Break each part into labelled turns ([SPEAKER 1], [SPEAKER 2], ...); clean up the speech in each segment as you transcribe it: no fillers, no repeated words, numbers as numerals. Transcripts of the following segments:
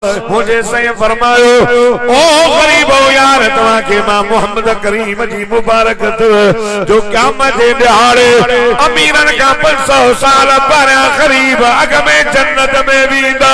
[SPEAKER 1] मुझे सही फरमायो ओ गरीब हो यार तवा के मां मोहम्मद करीम जी मुबारक जो क़यामत जे दिहाड़े अमीरन का 500 साल पर गरीब अग में जन्नत में वींदा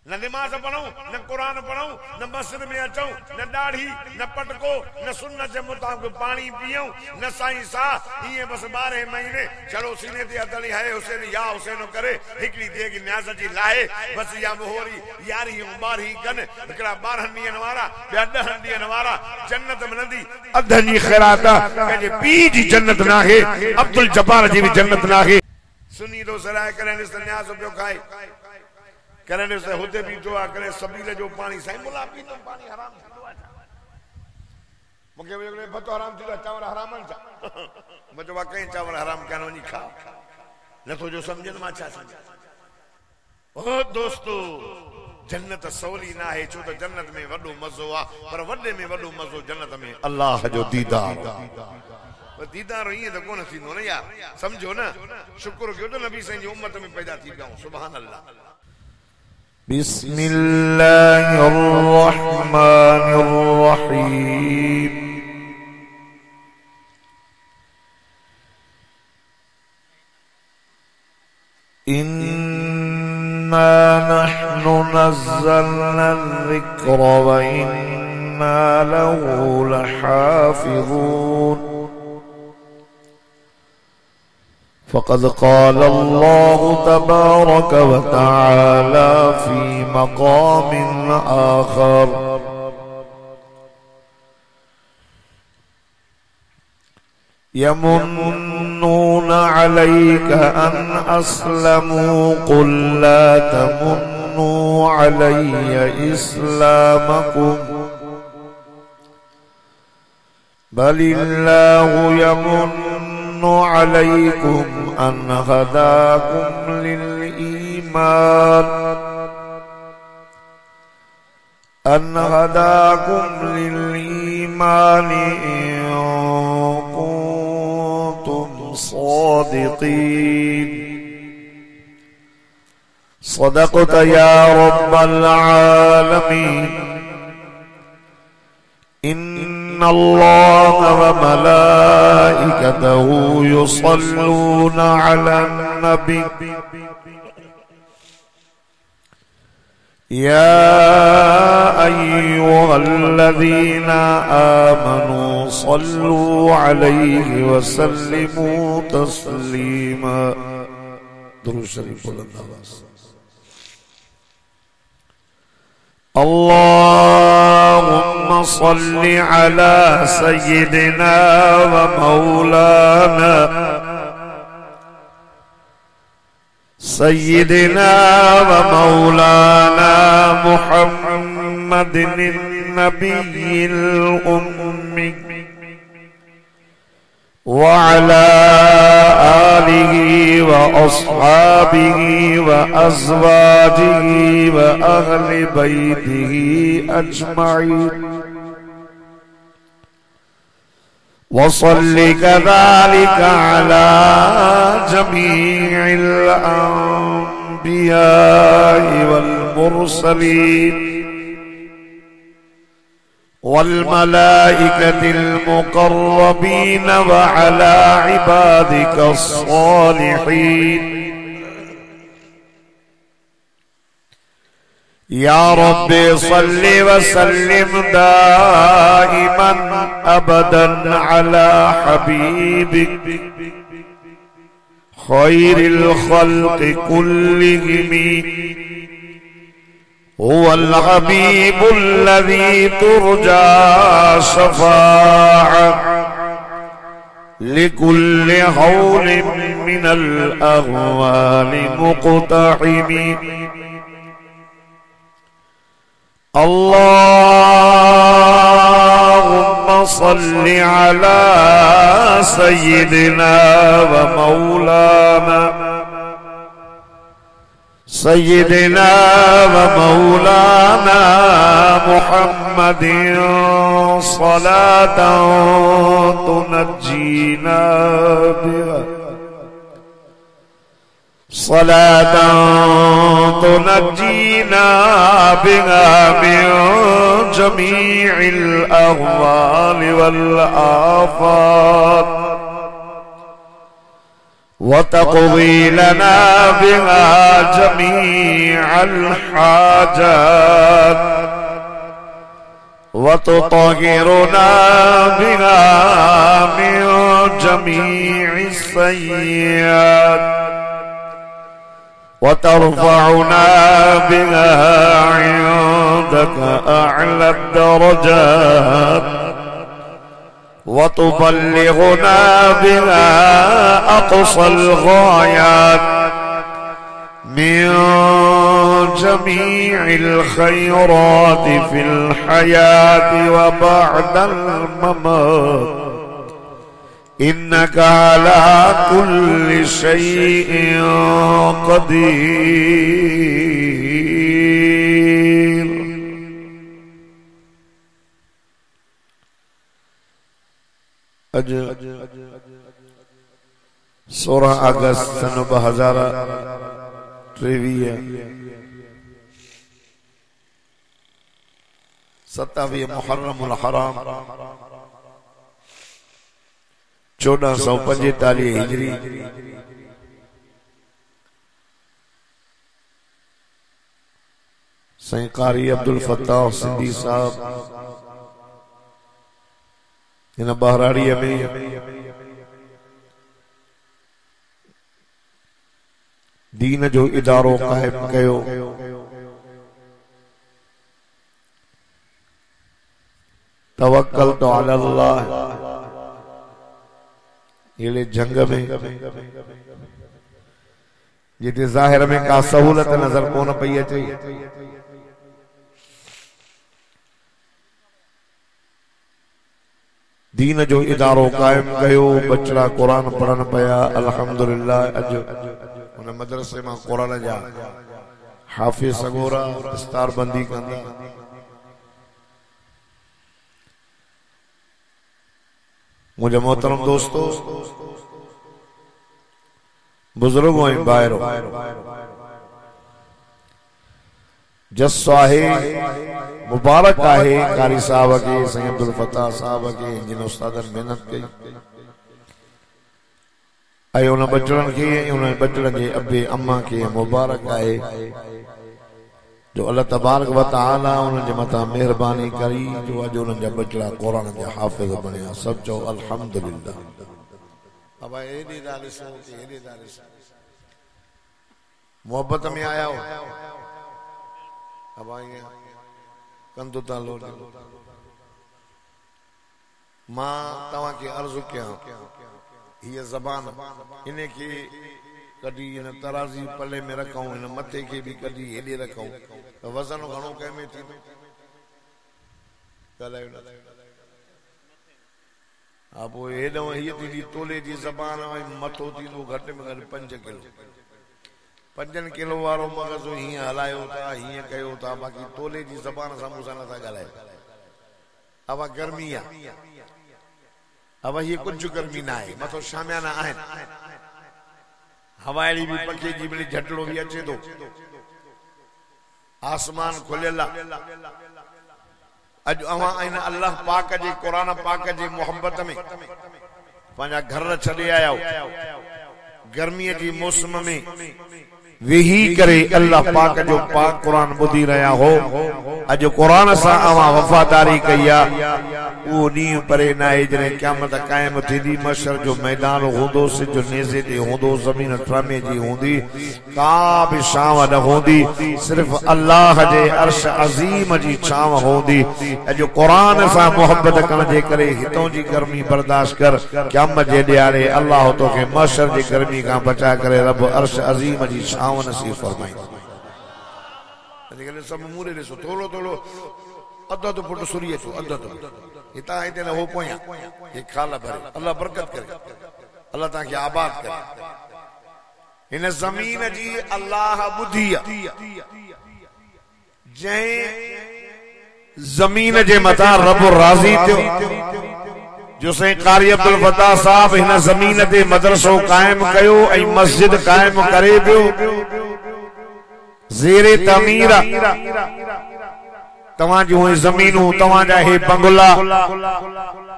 [SPEAKER 1] न नमाज पढ़ूं न कुरान पढ़ूं न मस्जिद में अचूं न दाढ़ी न पटको न सुन्नत जे मुताबिक पानी पियूं न साईं सा ये बस 12 महीने चलो सीने ते अदली है हुसैन या हुसैन करे हिकड़ी देग न्याज जी लाए बस या मोहरी यारी मुबारही कन हिकड़ा 12 ॾींहनि वारा ॿिया 10 ॾींहनि वारा जन्नत मिलंदी अधनि जी ख़ैरात पंहिंजे पीउ जी जन्नत नाहे अब्दुल जब्बार जी भी जन्नत नाहे सुनी तो सराय करे न्याज पियो खाए करने से होते भी जो करे सबीले जो पानी साईं मुला पी तो पानी हराम थींदो आहे मुके वे भतो हराम थींदो चावर हराम न मजो वाकई चावर हराम कनो नी खा न तो जो समझन मा छा समझ ओ दोस्तो जन्नत सवली ना है छो तो जन्नत में वडो मजो आ पर वडे में वडो मजो जन्नत में अल्लाह जो दीदार दीदार ये तो कोन थींदो न यार समझो ना शुक्र कयो तो नबी साईं जी उम्मत में पैदा थी गयो सुभान अल्लाह बिस्मिल्लाहिर्रहमानिर्रहीम इन्ना नहनु नज़्ज़लना ज़िक्र व इन्ना लहु लहाफ़िज़ून फ़क़द क़ाल अल्लाहु तबारक व तआला फ़ी मक़ामिन आख़र यमुन्नून अलैका अन अस्लमू क़ुल ला तमुन्नू अलैया इस्लामकुम बलिल्लाहु यमुन्नु अलैकुम अन हदाकुम लिल-ईमान इन कुंतुम सादिकीन सदक़त या रब्बल आलमीन इन्नल्लाह व मलाइकतहु युसल्लूना अलन नबी या अय्युहल्लज़ीना आमनू सल्लू अलैहि व सल्लिमू तस्लीमा दुरूद शरीफ बुलंद आवाज़ अल्लाहुम्मा सल्लि अला सय्यिदिना व मौलाना मुहम्मदिन नबिय्यिल उम्मी व अला आलिहि व अस्हाबिहि व अज़वाजिहि व अहलि बैतिहि अजमईन व सल्लि कज़ालिका अला जमीइल अंबियाइ वल मुरसलीन वल्मलाइकतिल मुक़र्रबीन व अला इबादिका अस्सालिहीन या रब्बि सल्लि व सल्लिम दाइमन अबदन अला हबीबिक खैरिल खल्क़ि कुल्लिहिम हुवल हबीबुल्लज़ी तुरजा शफ़ाअतुहु लिकुल्लि हौलिन मिनल अग़वालि मुक़तहिम अल्लाहुम्मा सल्लि अला सय्यिदिना व मौलाना मुहम्मदिन सलातन तुनज्जीना बिहा صلاة تنجينا بها من جميع الأهوال والآفات وتقضي لنا بها جميع الحاجات وتطهرنا بها من جميع السيئات وترفعنا بها عندك أعلى الدرجات وتبلغنا بها أقصى الغايات من جميع الخيرات في الحياة وبعد الممات إنك على كل شيء قدير. سورہ اگست سن 2023 27 محرم الحرام 1445 ہجری سائیں قاری عبدالفتاح سندھی صاحب ان بہراڑی میں دین جو ادارو قائم کयो توکلت علی اللہ یہ جنگ میں جتے ظاہر میں کا سہولت نظر کون پئی اچے دین جو ادارو قائم کयो بچڑا قرآن پڑھن پیا الحمدللہ اج ان مدرسے میں قرآن جا حافظ سگورا دستار بندی کندا مجھے محترم دوستو بزرگوں ہیں باہروں جس آہے مبارک آہے قاری صاحب کے سید عبدالفتاح صاحب کے جن استادن محنت کی اے انہاں بچڑن کی انہاں بچڑن جے ابے اماں کے مبارک آہے جو اللہ تبارک و تعالی انہاں جے متا مہربانی کری جو اج انہاں جا بچڑا قرآن جے حافظ بنیا سب چو الحمدللہ. اب ایڈی دالسو کہ ایڈی دالسو محبت میں آیا ہو اب آئیے کندو تالو ماں تواں کی عرض کیا یہ زبان انہیں کی کدی انہیں ترازی پلے میں رکھاؤں انہیں متے کی بھی کدی ہیلی رکھاؤں وزن گھنوں کہہ میں تھی آپ وہ ایڈوں ہی تھی تولے دی زبان متو تھی تو گھٹ میں گھر 5 کلو 5 کلو وارو مغزو ہی ہلائے ہوتا ہی کہے ہوتا باقی تولے دی زبان ساموسا نہ تھا گلائے اب گرمی ہے اب یہ کچھ گرمی نہ ہے مطلب شامیانہ آئیں ہوائیڑی بھی پکے جی بلی جھٹڑو بھی اچھے دو آسمان کھلے اللہ اج اوہاں آئین اللہ پاک جی قرآن پاک جی محبت میں پانچا گھر چھڑے آیا ہو گرمی جی موسم میں وہی کرے اللہ پاک جو پاک قرآن بدھی رہا ہو اج قرآن سا اوہاں وفاداری کیا وہ نہیں پرے نائے جنہیں قیامت قائم تھی دی مشر جو میدان ہوندو سے جو نیزے دے ہوندو زمین ٹرامے جی ہوندی کعب شاوہ نہ ہوندی صرف اللہ جے عرش عظیم جی چھاوہ ہوندی جو قرآن سا محبت کرنے جے کرے ہتوں جی گرمی برداشت کر قیامت جے دیارے اللہ تو کہ مشر جی گرمی کا بچا کرے رب عرش عظیم جی چھاوہ نصیب فرمائیں لیکن سب مورے لے سو تھولو تھولو ادھا تو پھوٹو سوریے تو ادھا تو اتنا آئیتے نہ ہو پویاں یہ کھالا بھرے اللہ برکت کرے اللہ تاکہ آباد کرے انہیں زمین جی اللہ بدھیا جہیں زمین جے متا رب راضی تیو جو سیں قاری عبدالفتاح صاحب انہیں زمین دے مدرسو قائم کیو ای مسجد قائم کرے بیو ज़ेरे तमीर तवां जूं ज़मीनूं तवां जा हे बंगला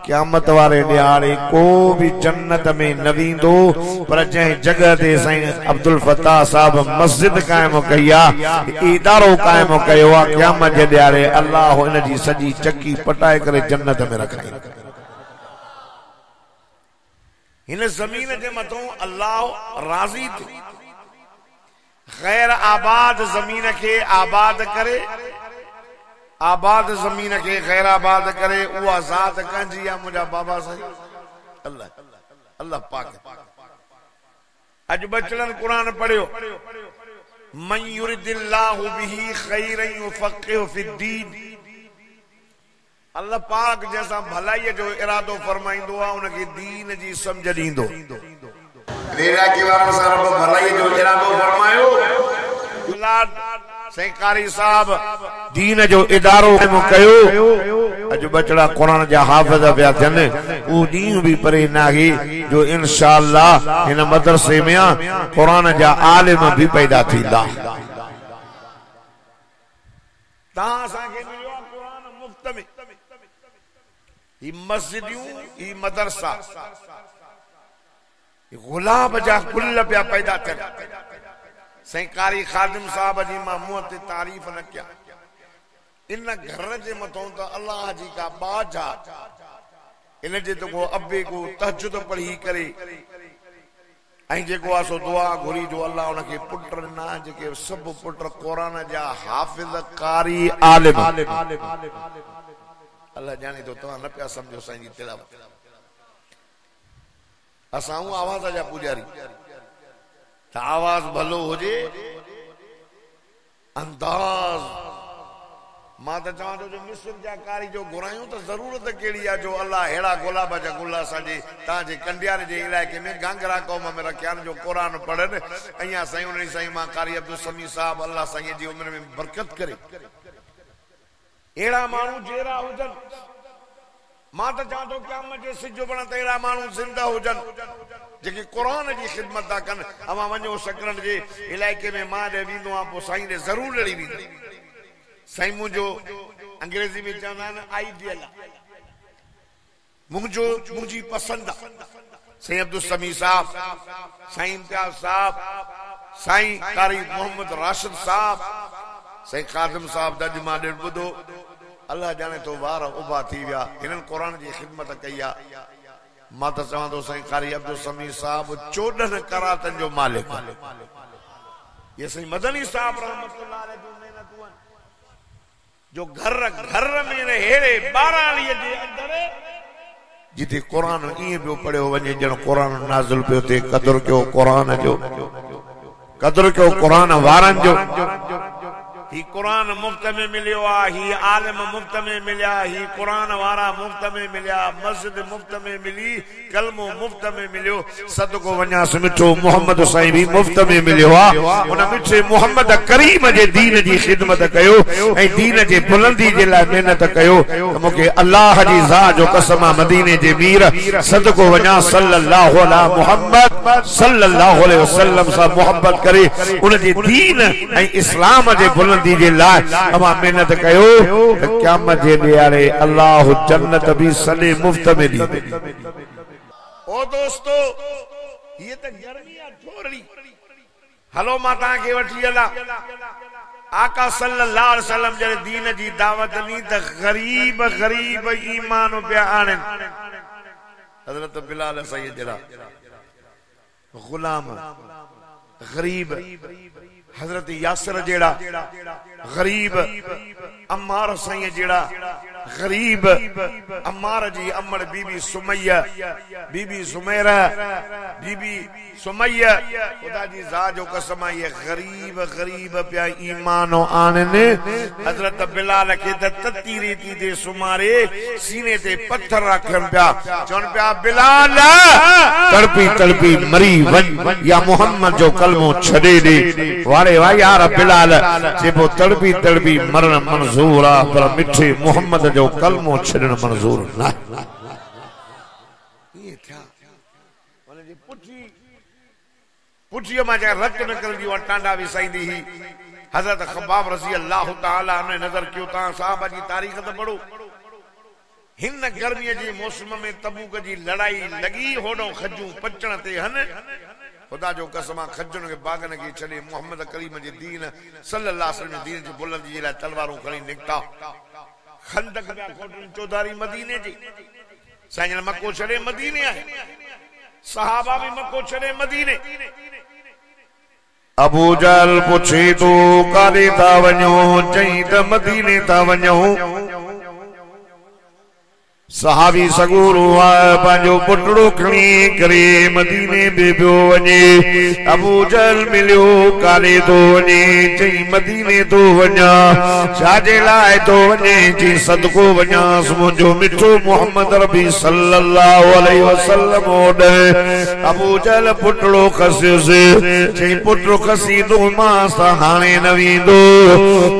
[SPEAKER 1] क़यामत वारे ॾियारे को भी जन्नत में न वेंदो पर जंहिं जगह ते साईं अब्दुल फताह साहब मस्जिद कायम कई आहे इदारो कायम कयो आहे क़यामत जे ॾियारे अल्लाह इन जी सॼी चकी पटाए करे जन्नत में रखाईंदो इन ज़मीन जे मथों अल्लाह राज़ी थी गैर आबाद ज़मीन के आबाद करे आबाद ज़मीन के गैर आबाद करे उहा ज़ात कंजी आहे मुंहिंजा बाबा साईं अल्लाह अल्लाह पाक अॼु बचड़नि क़ुरान पढ़ियो मन युरिदिल्लाहु बिही खैरन युफ़क़िहु फ़िद्दीन अल्लाह पाक जैसा भलाई जो इरादो फरमाइंदो आहे उनखे दीन जी समझ ॾींदो रेरा के वारनि सां रब भलाई जो इरादो फरमायो साईं कारी साहब दीन जो इदारो कयो अॼु बचड़ा क़ुरान जा हाफ़िज़ पिया थियनि उहो ॾींहुं बि परे नाहे जो इंशाअल्लाह हिन मदरसे में क़ुरान जा आलिम भी पैदा थींदा तव्हां असांखे मिलियो आहे क़ुरान मुफ़्त में ही मस्जिदियूं ही मदरसा गुलाब जा गुल पिया पैदा थियनि साईं कारी खादिम साहब जी मां मुंहं ते तारीफ़ न कया इन घर जे मथों त अल्लाह जी का बाज आहे इन जे को अबे को तहज्जुद पढ़ी करे ऐं जेको आहे सो दुआ घुरी जो अल्लाह उनखे पुट ना जेके सभु पुट क़ुरान जा हाफ़िज़ कारी आलिम अल्लाह जाने तो तव्हां न पिया सम्झो साईं जी तिलावत असां आवाज़ जा पुजारी त आवाज़ भलो हुजे अंदाज़ मां त चवां थो जो मिस्र जा कारी जो घुरायूं त ज़रूरत कहिड़ी आहे जो अल्लाह अहिड़ा गुलाब जा गुल असांजे तव्हांजे कंडियारे जे इलाइक़े में गांगरा क़ौम में रखिया आहिनि जो क़ुरान पढ़नि अञा साईं उन साईं मां कारी अब्दुल समी साहब अल्लाह साईं जी उमिरि में बरकत करे अहिड़ा माण्हू जहिड़ा हुजनि मां त चवां थो क़यामत जे सिज बण त अहिड़ा माण्हू ज़िंदा हुजनि जेके क़ुरान जी ख़िदमत था कनि अवां वञो सकरन जे इलाइक़े में मां ॾे वेंदो आहियां पोइ साईं ॾे ज़रूरु ॾेई वेंदो साईं मुंहिंजो अंग्रेज़ी में चवंदा आहिनि आइडियल मुंहिंजी पसंद आहे साईं अब्दुल समी साहब साईं इम्तियाज़ साहब साईं कारी मोहम्मद राशिद साहब साईं खादिम साहब द अॼु मां ॾे ॿुधो अल्लाह जाने तो वार उभा थी विया हिननि क़ुरान जी ख़िदमत कई आहे मां त चवां थो साईं कारी अब्दुल समी साहब 14 करातनि जो मालिक ये साईं मदनी साहब रहमतुल्लाह अलैह जो मेहनतूं जो घर में हेड़े 12 जे अंदर जिथे क़ुरान ईअं पियो पढ़ियो वञे ॼण क़ुरान नाज़िल पियो थिए क़दुरु कयो क़ुरान जो क़दुरु कयो क़ुरान वारनि जो ही कुरान मुफ्त में मिलियो आ ही आलिम मुफ्त में मिलिया ही कुरान वारा मुफ्त में मिलिया मस्जिद मुफ्त में मिली कलमो मुफ्त में मिलियो सदको वञास मिठो मोहम्मद साईं भी मुफ्त में मिलियो आ उन मिठे मोहम्मद करीम जे दीन जी खिदमत कयो ऐं दीन जे बुलंदी जे लाइ मेहनत कयो त मूंखे अल्लाह जी ज़ात जो कसम मदीने जे मीर सदको वञा सल्लल्लाहु अला मुहम्मद सल्लल्लाहु अलैहि वसल्लम सां मोहब्बत करे उन जे दीन ऐं इस्लाम जे बुलंदी जे लाइ अमा मेहनत कयो त क़यामत जे ॾियारे अल्लाह जन्नत भी सॼे मुफ्त में ॾींदो ओ दोस्तो ये त गर्मी आ थोरी हलो मां तव्हांखे वठी हला आका सल्लल्लाहु अलैहि वसल्लम जे दीन जी दावत नी त गरीब ईमान पिया आणनि हज़रत बिलाल साईं जरा गुलाम गरीब हजरत यासर जेड़ा गरीब अम्मार साईं जेड़ा गरीब अम्मार जी अम्मड़ बीबी सुमैया बीबी सुमैरा बीबी सुमैया खुदा जी ज़ात जो कसम ये गरीब पिया ईमान आनने हजरत बिलाल के तत्ती रीति दे सुमारे सीने ते पत्थर रखन पिया चवन पिया बिलाल तड़पी मरी वन या मोहम्मद जो कलमो छड़े दे वारे वाह यार बिलाल जेको तड़पी मरण मंजूर आ पर मिठे मोहम्मद जो कलमो छड़न मंजूर ना ये क्या माने जी पुठी मां जा रत निकलदी और टांडा विसाईंदी ही حضرت خباب رضی اللہ تعالی عنہ نظر کیوں تا صحابہ جی تاریخ تے پڑھو ہن گرمی جی موسم میں تبوک جی لڑائی لگی ہوڑوں خجوں پچن تے ہن خدا جو قسماں خجن کے باغن کی چلے محمد کریم جی دین صلی اللہ علیہ وسلم دین جی بلند جی تلواروں کھڑی نکتا خندق میں کوٹن چودھاری مدینے جی سائن مکو چھڑے مدینے آئے صحابہ بھی مکو چھڑے مدینے ابو جہل پوچھے تو کالے تا ونجو چئی ته مدینے تا ونجو صحابی سگورو پانجو پٹڑو کھنی کرے مدینے بے پیو ونجے ابو جہل ملیو کالے تو ونجے چئی مدینے تو ونجا شاجے لائے تو ونجے چئی صدقو ونجا سمجھو مٹھو محمد ربی صلی اللہ علیہ وسلم اوڈے ابو جہل پٹڑو خسیو سے چئی پٹڑو خسی دو ماں سہانے نویندو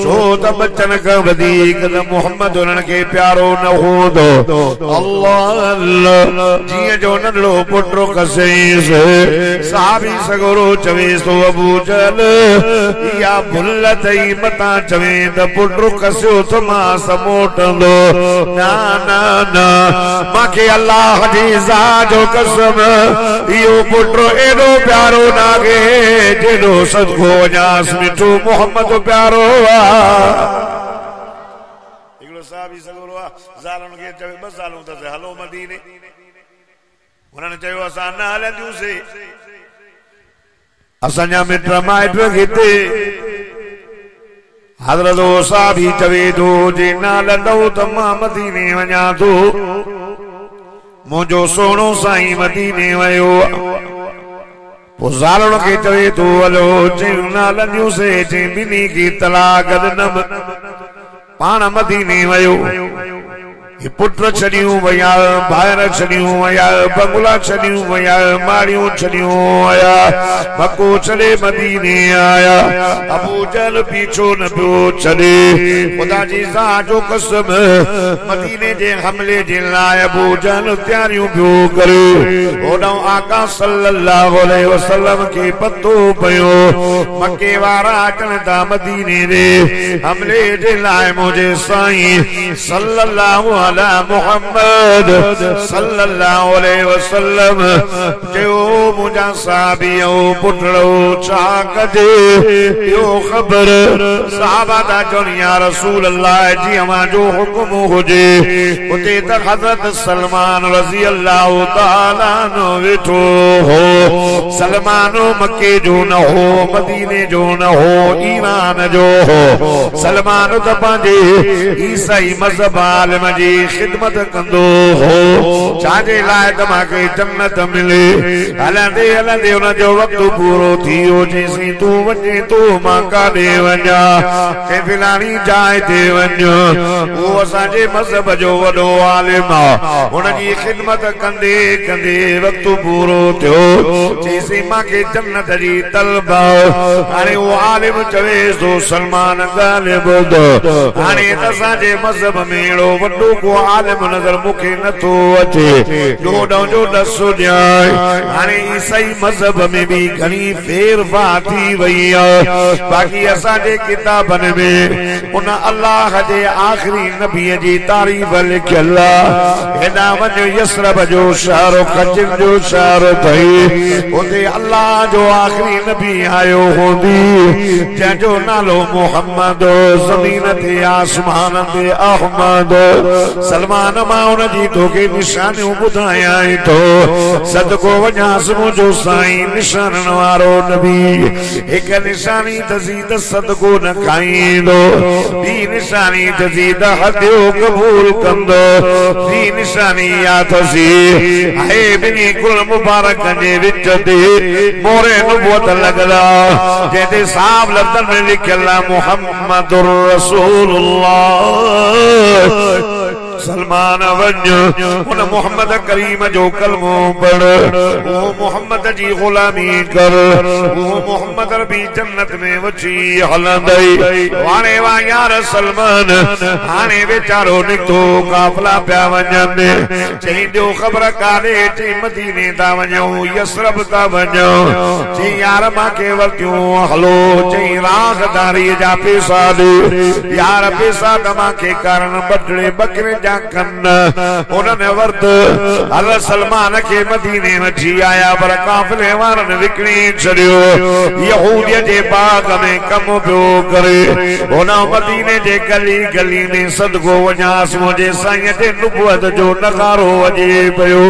[SPEAKER 1] چوتا بچن کا ودیک محمد انہن کے پیارو نہ ہو دو اللہ اللہ جیئے جو ننلو پٹرو کسیس صحابی سگرو چویس تو ابو جہل یا بھلت ای متا چوید پٹرو کسیو تما سموٹن دو نا نا نا ماں کے اللہ جیزا جو قسم یو پٹرو ایڈو پیارو ناگے جنو صدقو جاس مٹو محمد پیارو صحابی سگورو زالن کے چوے بس زالوں تے ہلو مدینے انہوں نے چاہیے اسان نہ ہلندیوں سے اسانجا مٹر مائٹر گھتے حضرت صحابی چوے دو جے نہ ہلندو تما مدینے ونجا تو مجھو سونو سائیں مدینے ویو زالن کے چوے تو ہلو چے نہ ہلندیوں سے چے بنی کی طلاق نم پانا مدینے ویو پٹر چھڑیوں ویا بھائر چھڑیوں ویا بنگلا چھڑیوں ویا ماریوں چھڑیوں ویا مکو چھڑے مدینے آیا ابو جہل پیچھو نہ پیو چھڑے خدا جی جو قسم مدینے جے حملے جے لائے ابو جہل تیاریوں پیو کرے اوڈاؤں آقا صلی اللہ علیہ وسلم کے پتو پیو مکے وارا چلتا مدینے دے حملے جے لائے مجھے سائیں صلی اللہ علیہ محمد صلی اللہ علیہ وسلم جو مجھا صحابیوں پٹڑو چاک دے یو خبر صحابہ دا جن یا رسول اللہ جی ہما جو حکم ہو جے اتے تک حضرت سلمان رضی اللہ تعالیٰ نو ویٹھو ہو سلمانو مکے جو نہ ہو مدینے جو نہ ہو ایمان جو ہو سلمانو تپانجے عیسائی مذہب عالم جی خدمت کندو ہو چاہجے لائے تمہاں کے جنت ملے ہلندے ہلندے انہاں جو وقت پورو تھیو جیسی تو ونجے تو مانکا دے ونجا کہ فلانی جائے دے ونجا وہ اساں جے مذہب جو وڈو عالم انہاں جی خدمت کندے کندے وقت پورو تھیو جیسی ماں کے جنت جی طلبہ ہانے وہ عالم چوے سو سلمان غالب دو ہانے تساں جے مذہب میڑو وڈو کو عالم نظر مکھے نہ تو اچھے ڈوڑوں جو دسو جائے ہانے عیسائی مذہب میں بھی گھنی پھیر فاتی ویا باقی اسا جے کتابن میں انہا اللہ جے آخری نبی جی تعریف لکھ اللہ ہنا ونجو یسرب جو شہر و خجر جو شہر تھئی اندے اللہ جو آخری نبی آئیو ہو دی جنجو نالو محمد زمین تے آسمان تے احمد سلمان ماؤن جی تو کے نشانیوں بدھایا ہی تو صدقو وجاس مجھو سائیں نشان نوارو نبی ایک نشانی تزید صدقو نکھائیں دو بھی نشانی تزید حدیو قبول کندو بھی نشانی یا تزید آئے بنی کل مبارک جے وچ دے مورے نبوت لگلا جے دے صاحب لفظن میں لکھ اللہ محمد رسول اللہ सलमान वञ उन मोहम्मद करीम जो कलमो पढ़ वो मोहम्मद जी गुलामी कर वो मोहम्मद भी जन्नत में वची हलंदई वाणे वा यार सलमान हाणे बेचारो निकतो काफला पिया वञनि चई ॾियो ख़बर काॾे चई मदीने था वञूं यसरब था वञूं चई यार मांखे वरितियूं हलो चई राज़दारी जा पैसा ॾे यार पैसा त मांखे कारण बटड़े बकरे जा कन उन्हनि वरत हल सलमान के मदीने वठी आया पर काफिले वारनि विकिणी छॾियो यहूदीअ जे बाग में कम पियो करे उन मदीने जे गली गली में सदको वञास मुंहिंजे साईं जे नुबुवत जो नज़ारो वॼे पियो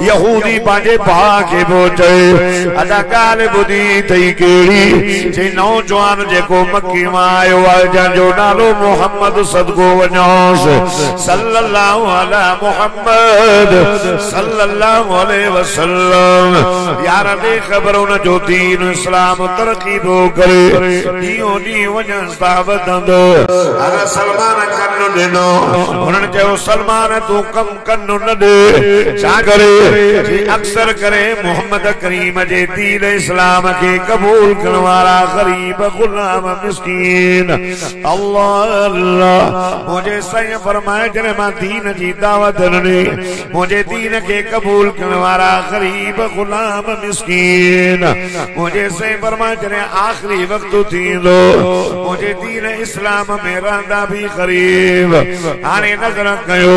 [SPEAKER 1] यहूदी पंहिंजे भाउ खे पियो चए अदा ॻाल्हि ॿुधी अथई कहिड़ी चई नौजवान जेको मकी मां आयो आहे जंहिंजो नालो मोहम्मद सदको वञोसि सल्लल्लाहु अला मुहम्मद सल्लल्लाहु अलैहि वसल्लम यार दे ख़बर उन जो दीन इस्लाम तरक़ी पियो करे ॾींहों ॾींहुं वञनि था वधंदो अगरि सलमान कन ॾिनो उन्हनि चयो सलमान तूं कम कन न ॾे छा करे अक्सर करे मोहम्मद करीम जे दीन इस्लाम के कबूल करण वारा गरीब गुलाम मिस्कीन अल्लाह अल्लाह मुझे सही फरमाए जने मां दीन जी दावत ॾिनी मुझे दीन के कबूल करण वारा गरीब गुलाम मिस्कीन मुझे सही फरमाए जने आखिरी वक्त थींदो मुझे दीन इस्लाम में रहंदा भी गरीब हाणे नज़र कयो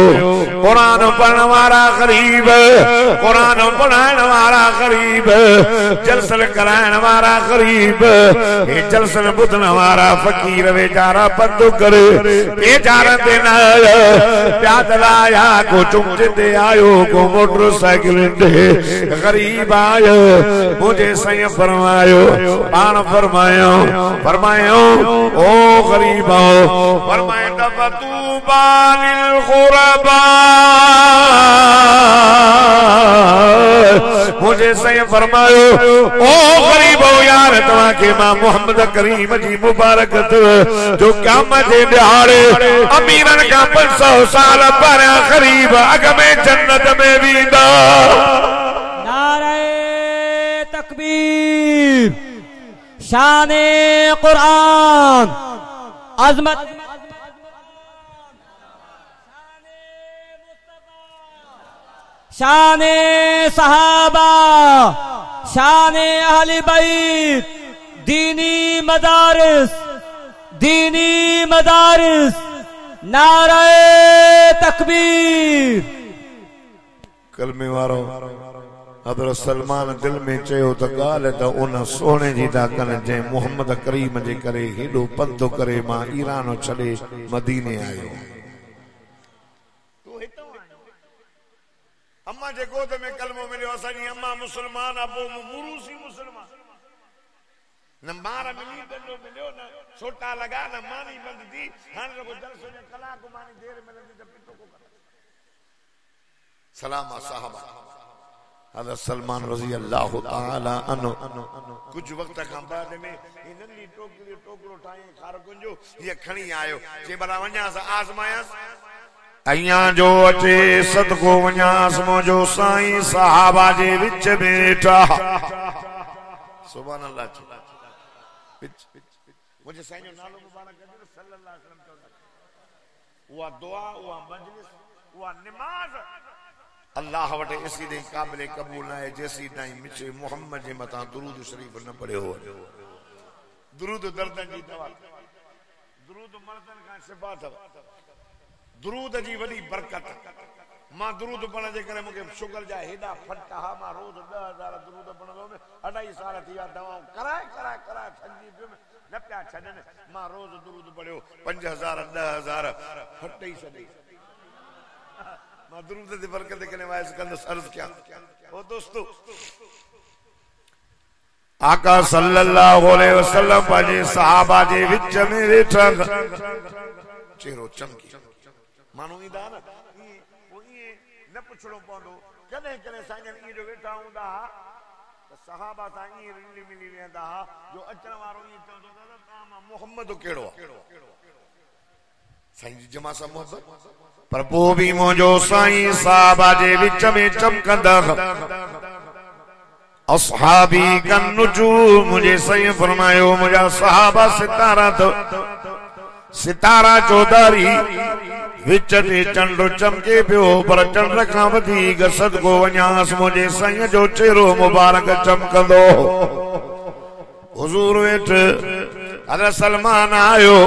[SPEAKER 1] कुरान पढ़ण वारा गरीब कुरान पढ़ाइण वारा गरीब जलसन कराइण वारा गरीब हे जलसन ॿुधण वारा फ़कीर वेचारा पंधु करे बेचारनि ते न पैदल आया को चुमचे ते आयो को मोटरसाइकिल ते गरीब आयो मुझे सही फरमायो पाण फरमायो फरमायो ओ गरीबो फरमाए तूबा लिल गुरबा मुझे सही फरमायो ओ गरीबो यार तव्हां के मां मोहम्मद करीम जी मुबारकत जो क़यामत जे ॾिहाड़े अमीरन का 500 साल पहिरियां गरीब अग में जन्नत में वेंदा
[SPEAKER 2] नारे तकबीर शाने कुरान अजमत शाने सहाबा शाने अहले बैत दीनी मदारिस नारे तकबीर
[SPEAKER 1] कलमे वारो हज़रत सलमान दिल में चयो त ॻाल्हि त उन सोने जी था कनि जंहिं मोहम्मद करीम जे करे हेॾो पंधु करे मां ईरान छॾे मदीने आयो अम्मा जे गोद में कलमो मिलियो असांजी अम्मा मुसलमान अबो मुरूसी मुसलमान न मार मिली डंडो मिलियो न छोटा लगा न मानी बंद थी हाणे रुगो दर्स में कलाक मानी देर मिलंदी त पितो को कर सलाम साहबा हज़रत सलमान रज़ी अल्लाह ताला अन्हु कुछ वक्त खां बाद में ये नंढी टोकरो ठाई खारकुंजो ये खणी आयो जे भला वञास आज़मायास अयां जो अचे सदको वञास मुंहिंजो साईं सहाबा जे विच में वेठा सुभान अल्लाह मुझे साईं जो नालो मुबारक कर सल्लल्लाहु अलैहि वसल्लम वो दुआ वो मजलिस वो नमाज अल्लाह वटे इसी दे काबिल कबूल ना है जैसी ताई मिचे मोहम्मद जे मता दुरूद शरीफ न पढ़े हो दुरूद दर्दन जी दवा दुरूद मर्दन का सिफात दुरूद जी वडी बरकत मां दुरूद पढ़ण जे करे मुके शुगर जा हेडा फट हा मां रोज 10,000 दुरूद पढ़ंदो 2.5 साल थी विया दवाऊं कराए थकी पियो न पिया छॾनि मां रोज दुरूद पढ़ियो 5,000 10,000 फट ही छॾे मां दुरूद जी बरकत के नवाज़ कंदुसि अर्ज़ क्या ओ दोस्तों आका सल्लल्लाहु अलैहि वसल्लम पंहिंजे सहाबा जे विच में वेठा चेहरो चमकी मानो ईंदा न न पुछणो पवंदो कॾहिं कॾहिं साईं ईअं जो वेठा हूंदा त सहाबा सां ईअं रिली मिली वेंदा जो अचण वारो ईअं चवंदो दादा तव्हां मां मोहम्मद कहिड़ो आहे साईं जी जमा सा मोहब्बत पर पोइ बि मुंहिंजो साईं साहबा जे विच में चमकंदा अस्हाबी कन नुजूम मुझे साईं फरमायो मुंहिंजा सहाबा सितारा तो सितारा चौधारी विच ते चंड चमके पियो पर चंड खां वधीक सदको वञांसि मुंहिंजे साईं जो चेहरो मुबारक चमकंदो हुजूर वेठ हज़रत सलमान आयो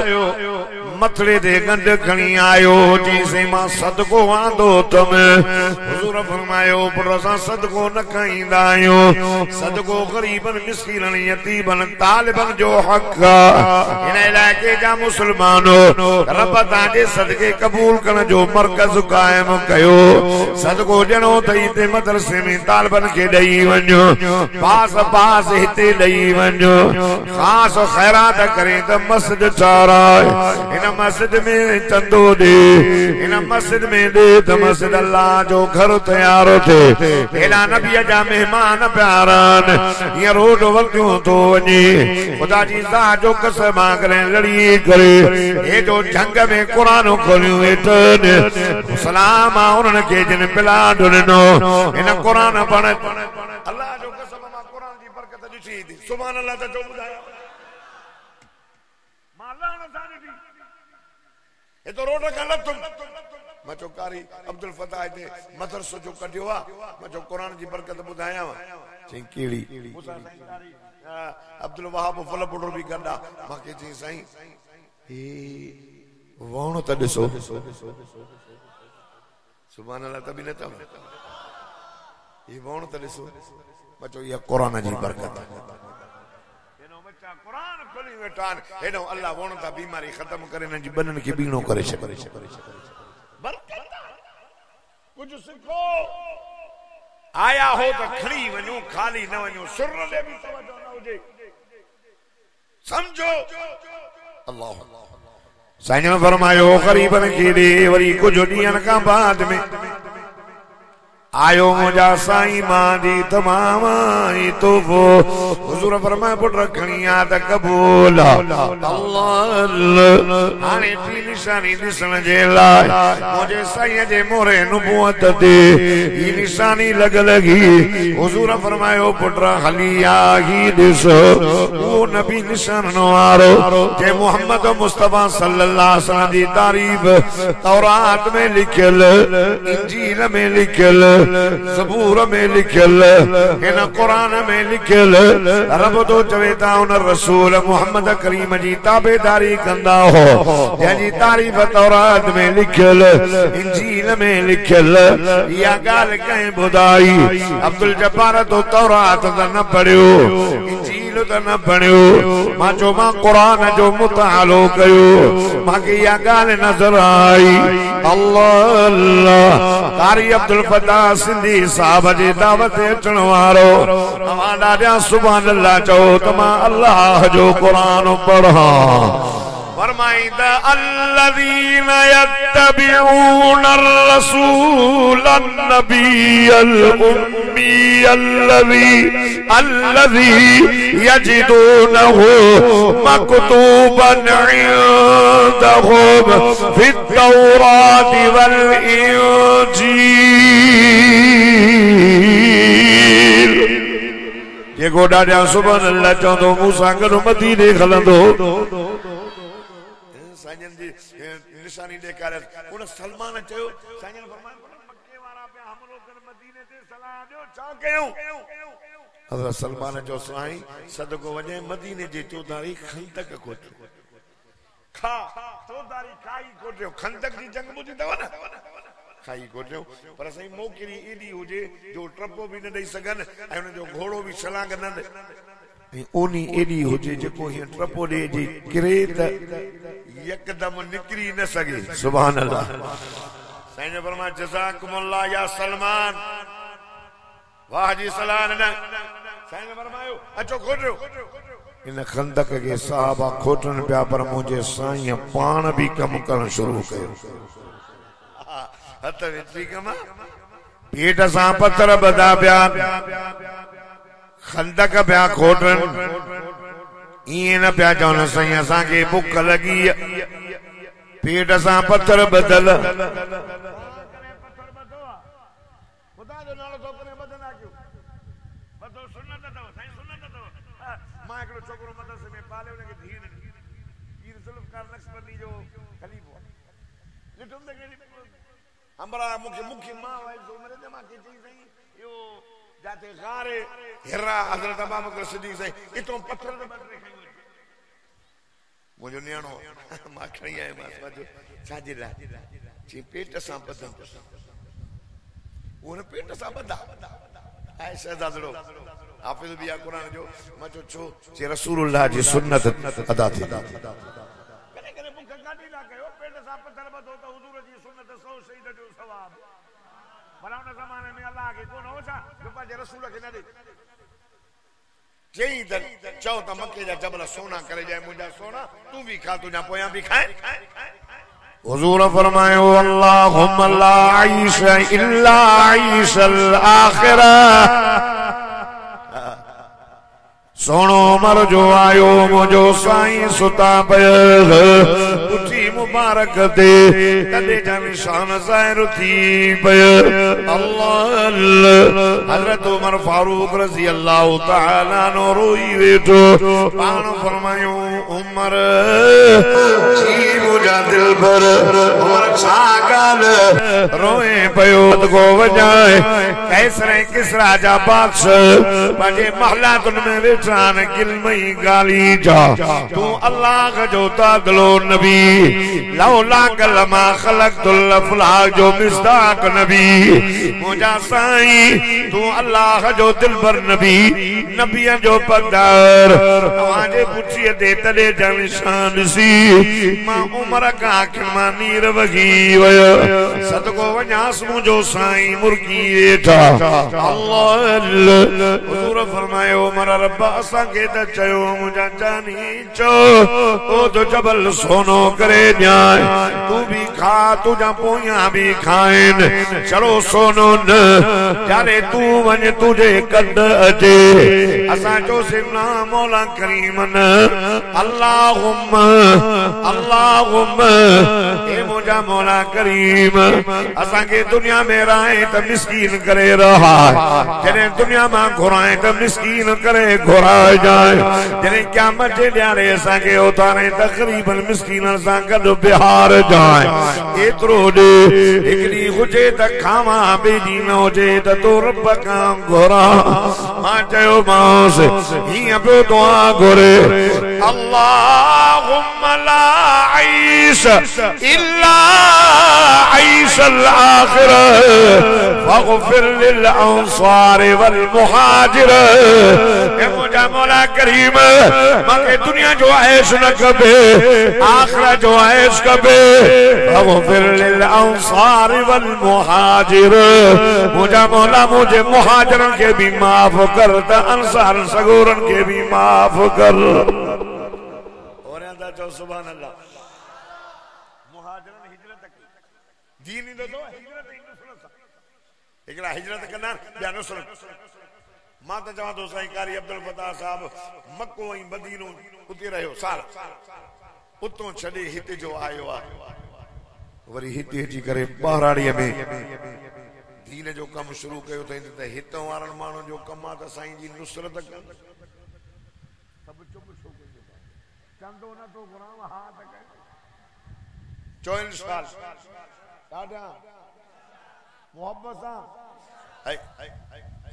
[SPEAKER 1] मथड़े ते गंढ खणी आयो चईंसि मां सदको आंदो तम हुजूर फरमायो पर असां सदको न खाईंदा आहियूं सदको गरीबन मिस्कीनन यतीमन तालिबन जो हक़ हिन इलाइक़े जा मुस्लमानो रब तव्हांजे सदके क़बूल करण जो मर्कज़ क़ाइम कयो सदको ॾियणो अथई ते मदरसे में तालिबन खे ॾेई वञो पास पास हिते ॾेई वञो ख़ासि ख़ैरात करे त मस्जिद ठाराए मस्जिद में चंदो दे इन मस्जिद में दे त मस्जिद अल्लाह जो घर तैयार थे हेला नबी जा मेहमान प्यारन ये रोड वक्तियों तो वने खुदा जी ज़ात जो कसम करे लड़ी करे ये जो जंग में कुरान खोलियो वेठन सलाम उन्हनि के जिन पिला ॾिनो इन कुरान पढ़ अल्लाह जो कसम मां कुरान जी बरकत ॾिठी थी सुभान अल्लाह त जो ॿुधायो मां अल्लाह न जाने ये तो रोड का लतुम मैं जो कारी अब्दुल फताह दे मदरसो जो कढियो आ मैं जो कुरान जी बरकत बुधाया चई केड़ी अब्दुल वहाब फल बुडो भी गंडा माके चई साईं ए वण त ॾिसो सुभान अल्लाह तभी न चव ये वण त ॾिसो मैं जो ये कुरान जी बरकत कुरान खोली वेठान हेडो अल्लाह वणता बीमारी खत्म करे न जी बनन के बीणो करे छे बरकत कुछ सिखो आया हो तो खड़ी वणो खाली न वणो सुर दे भी तवज्जो न हुजे समझो अल्लाह साईं फरमायो गरीबन के दे वरी कुछ ॾींहनि खां बाद में आयो मुझा साईं मां दी तमाम ई तो वो हुजूर फरमाए पुट रखणिया त कबूल अल्लाह हाणे टी निशानी ॾिसण जे लाइ मुझे साईं जे मोहरे नबूवत ते ई निशानी लॻी हुजूर फरमायो पुट हली आ ही ॾिस वो नबी निशान वारो जे मोहम्मद मुस्तफा सल्लल्लाहु अलैहि वसल्लम जी तारीफ़ तौरात में लिखियल इंजील में लिखियल ज़बूर में लिखियल इन कुरान में लिखियल रब तो चवे ता उन रसूल मोहम्मद करीम जी ताबेदारी कंदा हो जंहिंजी तारीफ़ तौरात में लिखियल इंजील में लिखियल या ॻाल्हि कंहिं ॿुधाई अब्दुल जब्बार तो तौरात त न पढ़ियो इंजील त न पढ़ियो मां चयो मां कुरान जो मुतालो कयो मूंखे इहा ॻाल्हि नज़र आई अल्लाह अल्लाह कारी अब्दुल फताह सिंधी साहब जी दावत अचण वारो अवां ॾाढा सुभान अल्लाह चओ त मां अल्लाह जो कुरान पढ़ां फरमाईंदा अल्लज़ीन यत्तबिऊन अर्रसूल अन्नबियल उम्मी अल्लज़ी यजिदूनहु मक्तूबन इंदहुम फित तौरात वल इंजील जेको ॾाढा सुभान अल्लाह चवंदो मूंसां गॾु मदीने हलंदो निशानी ॾेखारे उन सलमान चयो साईं फरमाए मक्के वारा पे हमलो कर मदीने ते सलाह ॾियो छा कयूं हज़रत सलमान जो साईं सदको वञे मदीने जे चौधारी खंदक कोठियो खा चौधारी खाई कोठियो खंदक जी जंग ॿुधी अथव न खाई कोठियो पर साईं मोकिरी एॾी हुजे जो ट्रपो बि न ॾेई सघनि ऐं हुन जो घोड़ो बि छलांग न ओनी एडी हुजे जेको हिन ट्रपो ॾे जी किरे त यकदम निकरी न सके सुभान अल्लाह साईं ने फरमाया जज़ाकुमुल्लाह या सलमान वाह जी सलाम न साईं ने फरमायो अचो खोटियो इन खंदक के साहबा खोटन पिया पर मुझे साईं पाण भी कम करण शुरू कयो हथ विची कम पेट सां पत्थर बधा पिया खंदक पिया खोटन इं न पिया चवन साईं असांखे बुख लगी पेट सां पत्थर बदल हमारा मुख्य मुख्य मां है जो मेरे दिमाग की चीज है यो जाते गारे हिरा हजरत अबू बकर सिद्दीक से इतो पत्थर न बदले खाई मुझे नियाणो मां खणी आए मां जो छाजिला जी पेट सां बदन उन पेट सां बदा ऐ शहजादड़ो हाफिज बिया कुरान जो मां जो छो जे रसूलुल्लाह जी सुन्नत अदा थी करे करे मुख गाडी ला कयो पेट सां पत्थर बदो तो हुजूर जी सुन्नत 100 शहीद जो सवाब फलाने ज़माने में अल्लाह के कोन हो छा जो पंहिंजे रसूल खे न ॾे चई त चओ त मके जा जबल सोना करे जाए मुंहिंजा सोना तू भी खा तुंहिंजा पोयां भी खाए हुजूर फरमायो अल्लाहुम्मा ला आईश इल्ला आईशल आखिरा सोनो मर जो आयो मुझो साईं सुता पियल उठी मुबारक दे कदे जा निशान ज़ाहिर थी पियल अल्लाह हज़रत उमर फारूक रज़ी अल्लाह तआला नो रोई वेठो पाण फरमायो उमर जी मुझा दिल भर उमर छा ॻाल्हि रोए पियो को वजाए कैसरे किसरा जा बादशाह पंहिंजे महलातुनि में वेठान गिलमई गाली जा तू अल्लाह जो तादलो नबी लौला कलमा खलक़तुल अफलाक जो मिस्दाक नबी मुझा साईं तू अल्लाह जो दिलबर नबी नबियन जो पगदार तव्हांजे पुछीअ ते तॾे जा निशान ॾिसी मां उमर का आखिर मां नीर वगी वयो सदको वञास मुझो साईं मुर्गी वेठा अल्लाह हुजूर फरमायो उमर रब असां के त चयो मुझा जानी चो ओ तो जबल सोनो करे न्याय तू भी खा तुझा पोयां भी खाइन चलो सोनो न जारे तू वञ तुझे कद अचे असां जो सिना मौला करीम न अल्लाहुम्मा अल्लाहुम्मा ए मुझा मौला करीम असां के दुनिया में राए त मिस्कीन करे रहा जने दुनिया में घुराए त मिस्कीन करे घुराए जाए जने क़यामत जे ॾियारे असां के उतारे तकरीबन मिस्कीनन सां गॾु बिहार जाए एतिरो ॾे हिकड़ी हुजे त खावा ॿिए न हुजे त तो रब खां घुरा मां चयो मांस हीअं पियो दुआ घुरे अल्लाहुम्मा ला आईश इल्ला आईशल आखिरा फग़फिर लिल अंसार वल मुहाजिर ए मुझा मौला करीम मांखे दुनिया जो ऐश न कबे आखिरत जो ऐश कबे फग़फिर लिल अंसार वल मुहाजिर मुझा मौला मुझे मुहाजिरन के भी माफ कर त अंसार सगोरन के भी माफ कर और अंदा जो सुभान अल्लाह मुहाजिरन हिजरत दीन दो हिजरत एकड़ा हिजरत करना या नुसरत मां त चवां थो साईं कारी अब्दुल फताह साहब मक्को ऐं मदीनो उते रहियो साल उतो छॾे हिते जो आयो आहे वरी हिते अची करे ॿाराड़ीअ में दीन जो कम शुरू कयो अथई त हितां वारनि माण्हुनि जो कम आहे त साईं जी नुसरत कनि सभु चुप छो चंदो न तो घुराव हा त कयो 24 साल ॾाढा मोहब्बत सां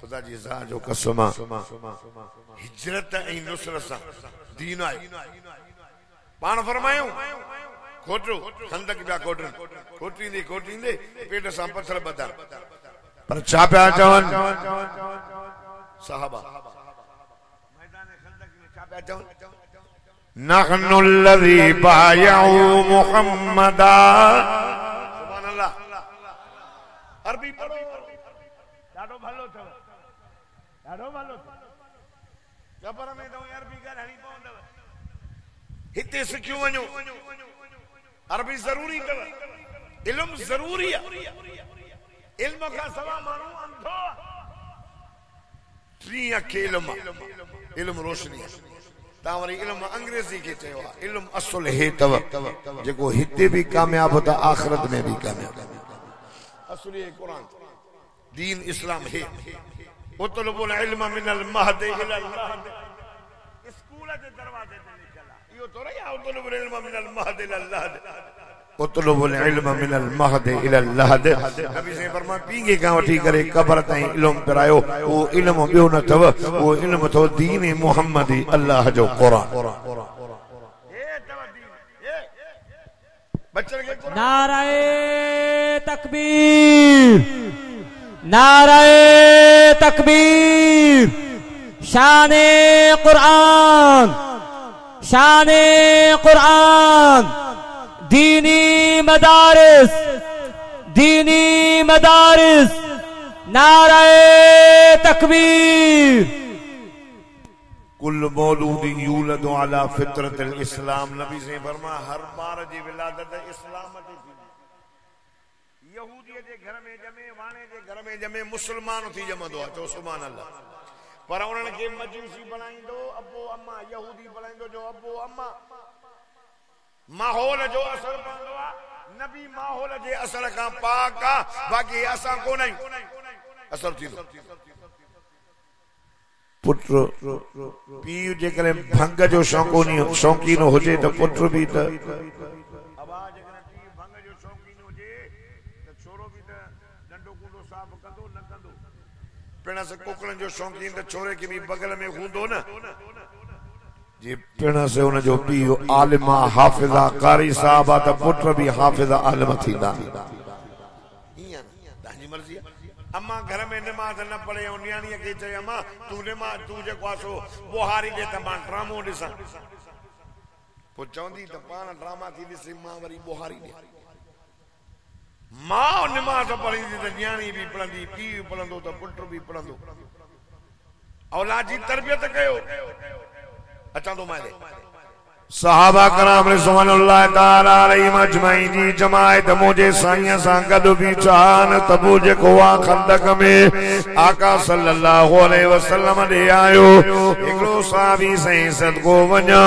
[SPEAKER 1] खुदा जी ज़ात जो कसम हिजरत ऐं नुसरत सां दीन आहे पाण फरमायूं खोटो खंदक पिया कोटींदे पेट सां पत्थर बधा पर छा पिया चवनि साहबा मैदान खंदक में छा पिया चवनि नहनु الذي بايعوا محمدا सुभान अल्लाह अरबी पढ़ो ॾाढो भलो अथव ॾाढो भलो ख़बर में तो अरबी ॻाल्हाइणी पवंदव हिते सिखियो वञो अरबी ज़रूरी अथव इल्मु ज़रूरी आहे इल्म खां सवा माण्हू अंधो टी अखे इल्मु रोशनी तावरी इल्म अंग्रेजी के चयो इल्म असुल हे तव जेको हिते भी कामयाब होता आखिरत में भी कामयाब असुल ये कुरान दीन इस्लाम है उतलबुल इल्म मिनल महद इलल लहद स्कूल के दरवाजे पे निकला यो तो रहा उतलबुल इल्म मिनल महद इलल लहद उतलबुल इल्म मिनल महद इलल लहद नबी से फरमा पींगे का वठी करे कब्र ताईं इल्म करायो वो इल्म बियो न तव वो इल्म तो दीन मुहम्मदी अल्लाह जो कुरान
[SPEAKER 2] नाराए तकबीर नाराए तकबीर शाने कुरान शाने कुरान दीनी मदारिस नाराए तकबीर
[SPEAKER 1] कुल मौलूद यूलद अला फित्रतिल इस्लाम नबी से फरमा हर बार जी विलादत इस्लाम ते थी यहूदी जे घर में जमे वाणे जे घर में जमे मुसलमान थी जमंदो आ चो सुभान अल्लाह पर उन्हनि खे मजूसी बणाईंदो अबो अम्मा यहूदी बणाईंदो जो अबो अम्मा माहौल जो असर पवंदो आ नबी माहौल जे असर का पाक आ बाकी असां कोन आहियूं असर थींदो पुत्र पीउ जे करे भंग जो शौकीन हुजे तो पुत्र भी त आवाज करे पीउ भंग जो शौकीन हुजे तो छोरो भी त डंडो कुंडो साफ कंदो न कंदो पिण से कोकड़न जो शौकीन तो छोरे के भी बगल में हूंदो न जी पिण से उन जो पीउ आलिमा हाफिजा कारी साहबा त पुत्र भी हाफिजा आलिम थींदा इयां ताजी मर्जी अम्मा घर में नमाज न पढ़े और न्याणी के चए अम्मा तू नमाज तू जे क्वासो बोहारी जे त मां ड्रामो दिसा पो चौंदी त पान ड्रामा थी दिसी मां वरी बोहारी दे मां नमाज पढ़ी त न्याणी भी पढ़ंदी पीउ पढ़ंदो त पुत्र भी पढ़ंदो औलाद जी तरबियत कयो अच्छा तो माले सहाबा कराम रिज़वानुल्लाह ताला अलैहिम अजमईन जी जमायत मुझे साईं सां गॾु भी चान तबू जेको आ खंदक में आका सल्लल्लाहु अलैहि वसल्लम दे आयो हिकड़ो साहबी साईं सदको वञा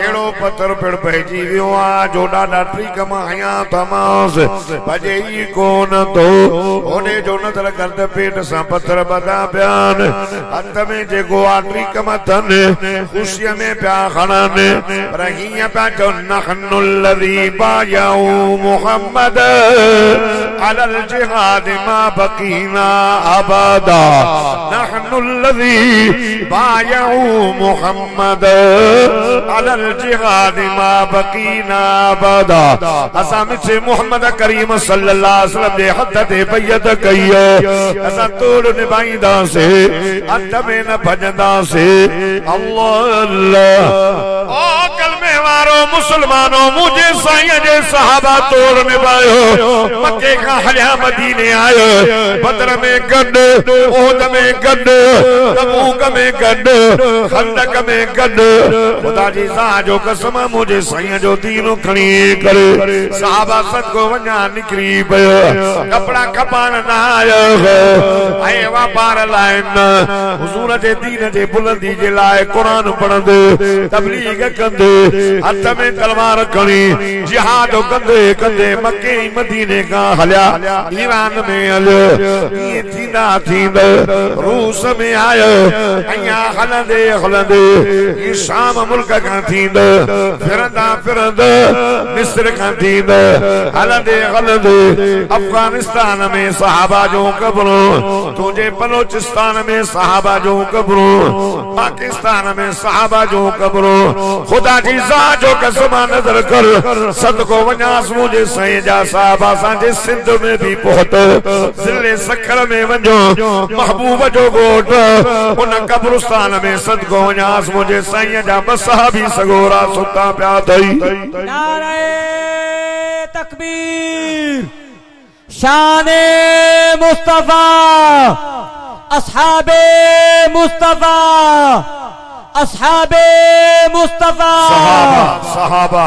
[SPEAKER 1] एड़ो पत्थर पिण पइजी वियो आ जो ॾाढा ट्रीक मां हया तमास भॼे ई कोन तो ओने जो नज़र गर्द पेट सां पत्थर बदा प्यान हथ में जेको आ ट्रीक मथन ख़ुशीअ में पिया खणन रहिया पाचो नहनुल्लज़ी बायऊ मुहम्मद अलल जिहाद मा बकीना अबदा नहनुल्लज़ी बायऊ मुहम्मद अलल जिहाद मा बकीना अबदा असा मिसे मुहम्मद करीम सल्लल्लाहु अलैहि वसल्लम दे हथ ते बैयत कई असा तोड़ निभाईंदा से अंत में न भजंदा से अल्लाह अल्लाह ओ कलमे वारो मुसलमानों मुझे साईं जे सहाबा तोड़ निभायो मक्के का हलिया मदीने आयो बदर में गड ओहद में गड तबूक में गड खंदक में गड खुदा जी सा जो कसम मुझे साईं जो दीन खणी करे सहाबा सदको वञा निकरी पयो कपड़ा खपान न आयो ऐं वापार लाइ न हुजूर जे दीन जे बुलंदी जे लाइ कुरान पढ़ंदे तबलीग कंदे हथ में तलवार खणी जिहाद कंदे कंदे मक्के मदीने का हलिया ईरान में हलियो ये थींदा थींदा रूस में आयो अया हलंदे हलंदे ये शाम मुल्क का थींदा फिरंदा फिरंदा मिस्र का थींदा हलंदे हलंदे अफगानिस्तान में सहाबा जो कब्रों तुझे बलोचिस्तान में सहाबा जो कब्रों पाकिस्तान में सहाबा जो कब्रों खुदा जी सा जो कसम नजर कर सदको वञास मुझे साईं जा साहबा सांजे सिंध में भी पहुतो जिले सखर में वञो महबूब जो गोट उन कब्रिस्तान में सदको वञास मुझे साईं जा मसहाबी सगोरा सुता पिया थई
[SPEAKER 2] नारे तकबीर शाने मुस्तफा अस्हाबे मुस्तफा अस्हाबे मुस्तफा
[SPEAKER 1] सहाबा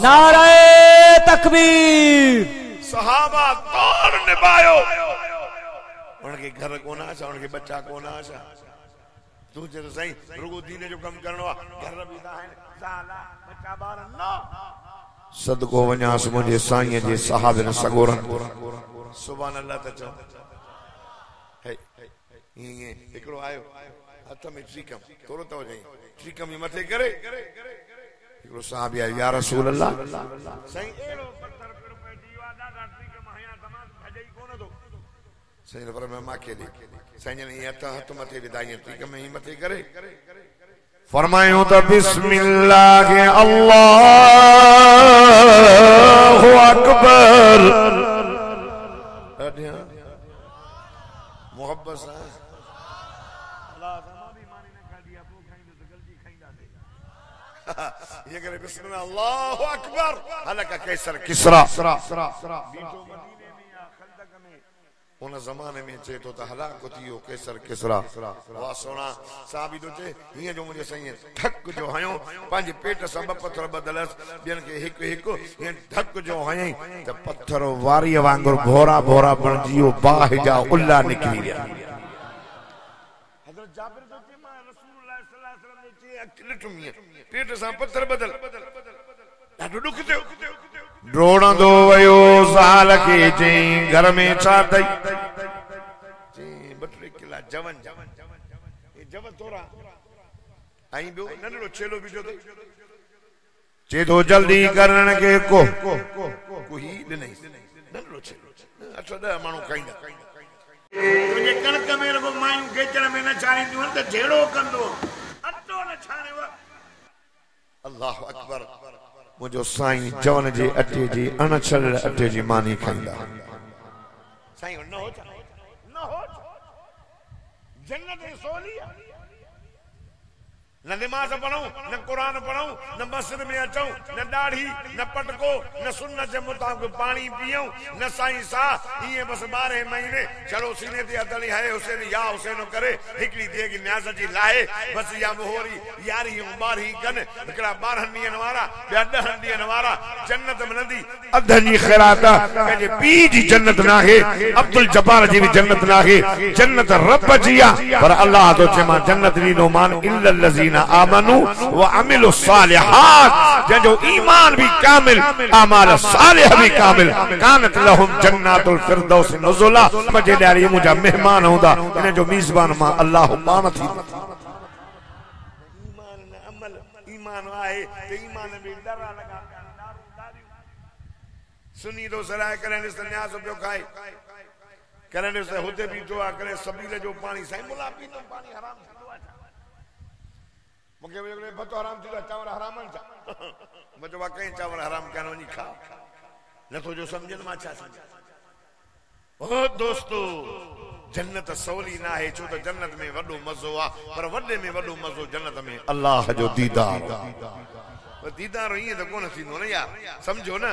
[SPEAKER 2] नारे तकबीर
[SPEAKER 1] सहाबा तोड़ निभायो उनके घर कोना आशा उनके बच्चा कोना आशा तू जो सही रुगो दीन जो कम करणो आ घर बीदा है साला बच्चा बार न सदको वञास मुझे साईं जे सहाबन सगोरन सुभान अल्लाह त चो है ये एकड़ो आयो हथ में ट्रीकम थोरो तो जाई ट्रीकम मथे करे एकड़ो साहब या रसूल अल्लाह साईं एड़ो पत्थर पे जीवा दादा ट्रीकम हया तमाम भजई कोन दो साईं पर मैं माखे दे साईं ने हथ मथे विदाई ट्रीकम ही मथे करे फरमायो तो बिस्मिल्लाह अल्लाहु अकबर मोहब्बत से ये करे बिस्मिल्लाह अल्लाहु अकबर हलका कैसर किसरा उन ज़माने में चे तो हलाक थियो कैसर किसरा वाह सोना साहब तो चे हिय जो मुझे सही धक जो हयो पांजे पेट से पत्थर बदलस बियन के हिक हिक ये धक जो हयई त पत्थर वारी वांगुर भोरा भोरा बन जियो बाह जा उल्ला निकली गया हजरत जाबिर जो चे मां रसूलुल्लाह सल्लल्लाहु अलैहि वसल्लम चे अकलटुमिय पेट से पत्थर बदल ॾाढो दुख थियो ड्रोड़ंदो वयो ज़ाल के चई घर में छा तई चई 2-3 किला जवन ये जवन तोरा आई बियो नंढड़ो छेलो बीजो तई चे तो जल्दी करण के को ही नहीं नंढड़ो छेलो 8-10 माण्हू खाईंदा तुझे कणक में रगो मायूं गेचण में न छाणींदियूं त झेड़ो कंदो अटो न छाणेव अल्लाह अकबर मुझो साईं जवन जे अटे जी अणछल अटे जी मानी खाईंदा साईं न हो जन्नत सोली न नमाज पढ़ूं न कुरान पढ़ूं न मस्जिद में अचूं न दाढ़ी न पटको न सुन्नत जे मुताबिक पानी पियूं न साईं सा ये बस 12 महीने चलो सीने ते अदली है हुसैन या हुसैन करे हिकड़ी देगी न्याज जी लाए बस या मोहरी यारी उबारी कन एकड़ा 12 ॾींहनि वारा ॿिया 10 ॾींहनि वारा जन्नत मिलंदी अधनी खैराता पंहिंजे पीउ जी जन्नत नाहे अब्दुल जब्बार जी भी जन्नत नाहे जन्नत रब जी आ पर अल्लाह तो चमा जन्नत ॾींदो मान इल्लल लज़ीना आमनू व अमिलु सालिहात जो ईमान भी कामिल अमाल सालिह भी कामिल कानत लहुम जन्नातुल फिरदौस नुज़ुला मजे ॾारी मुंहिंजा मेहमान हूंदा इन जो मेज़बान मां अल्लाह पाण थी ईमान न अमल ईमान आहे ते ईमान में डरा लगा सुनी दो सराय करें इस न्यास पियो खाए करें से हुते भी दुआ करे सबील जो पानी साईं मुला पी तो पानी हराम मुके वेगले भतो हराम थीला चावर हराम न था मजो वाकई चावर हराम कानो नी खा न तो जो समझन मा छा ओ दोस्तों जन्नत सवली ना है छो तो जन्नत में वडो मजो आ पर वडे में वडो मजो जन्नत में अल्लाह जो दीदार दीदार ही तो कोन थींदो न यार समझो ना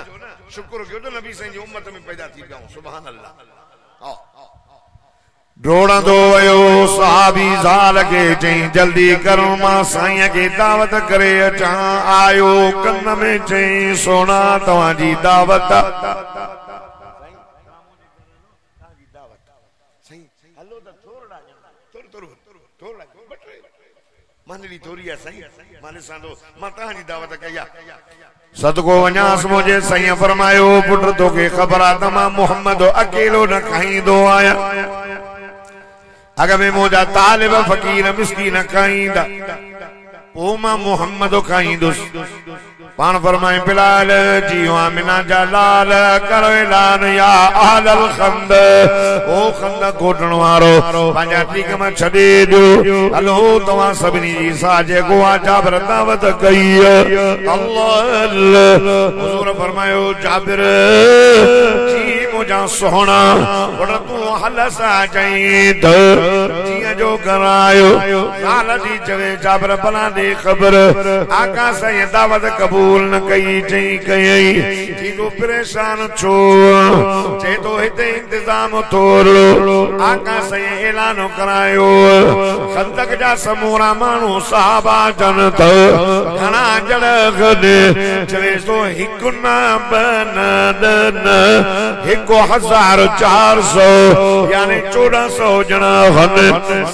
[SPEAKER 1] शुक्र कयो तो नबी साईं जी उम्मत में पैदा थी गयो सुभान अल्लाह ड्रोड़ंदो वयो सहाबी ज़ाल के चई जल्दी करो मां साईं के दावत करे अचां आयो कन में चई सोना तवां जी दावत हलो त थोड़ा थोड़ा मंडली थोड़ी है साईं माने सांदो मां तहां जी दावत कया सदको वञास मुझे साईं फरमायो पुट तोखे ख़बर आ त मां मोहम्मद अकेलो न खाईंदो आहियां अगर में मुझा तालिब फकीर मिस्कीन खाईंदा ओ मां मोहम्मद खाईंदुस पान फरमाए बिलाल जियो आमिना जलाल करो ऐलान या अहलल खंद ओ खंद कोटण वारो पंहिंजा टीक में छॾे ॾियो हलो तव्हां सभिनी जी साजे को जाबिर दावत कई अल्लाह हुज़ूर फरमायो जाबिर जी मुझा सोहणा वड़ तू हल सा चई त जिया जो करायो ज़ाल जी चवे जाबिर भला दे ख़बर आका साईं दावत कबूल न कई चई कई थी तो परेशान छो चे तो हिते इंतजाम थोरो आका साईं ऐलान करायो खंदक जा समूरा माण्हू सहाबा जन त घणा जड़ गॾ चवे तो हिकु न ॿ न ॾह न 1400 यानी 1400 जना हन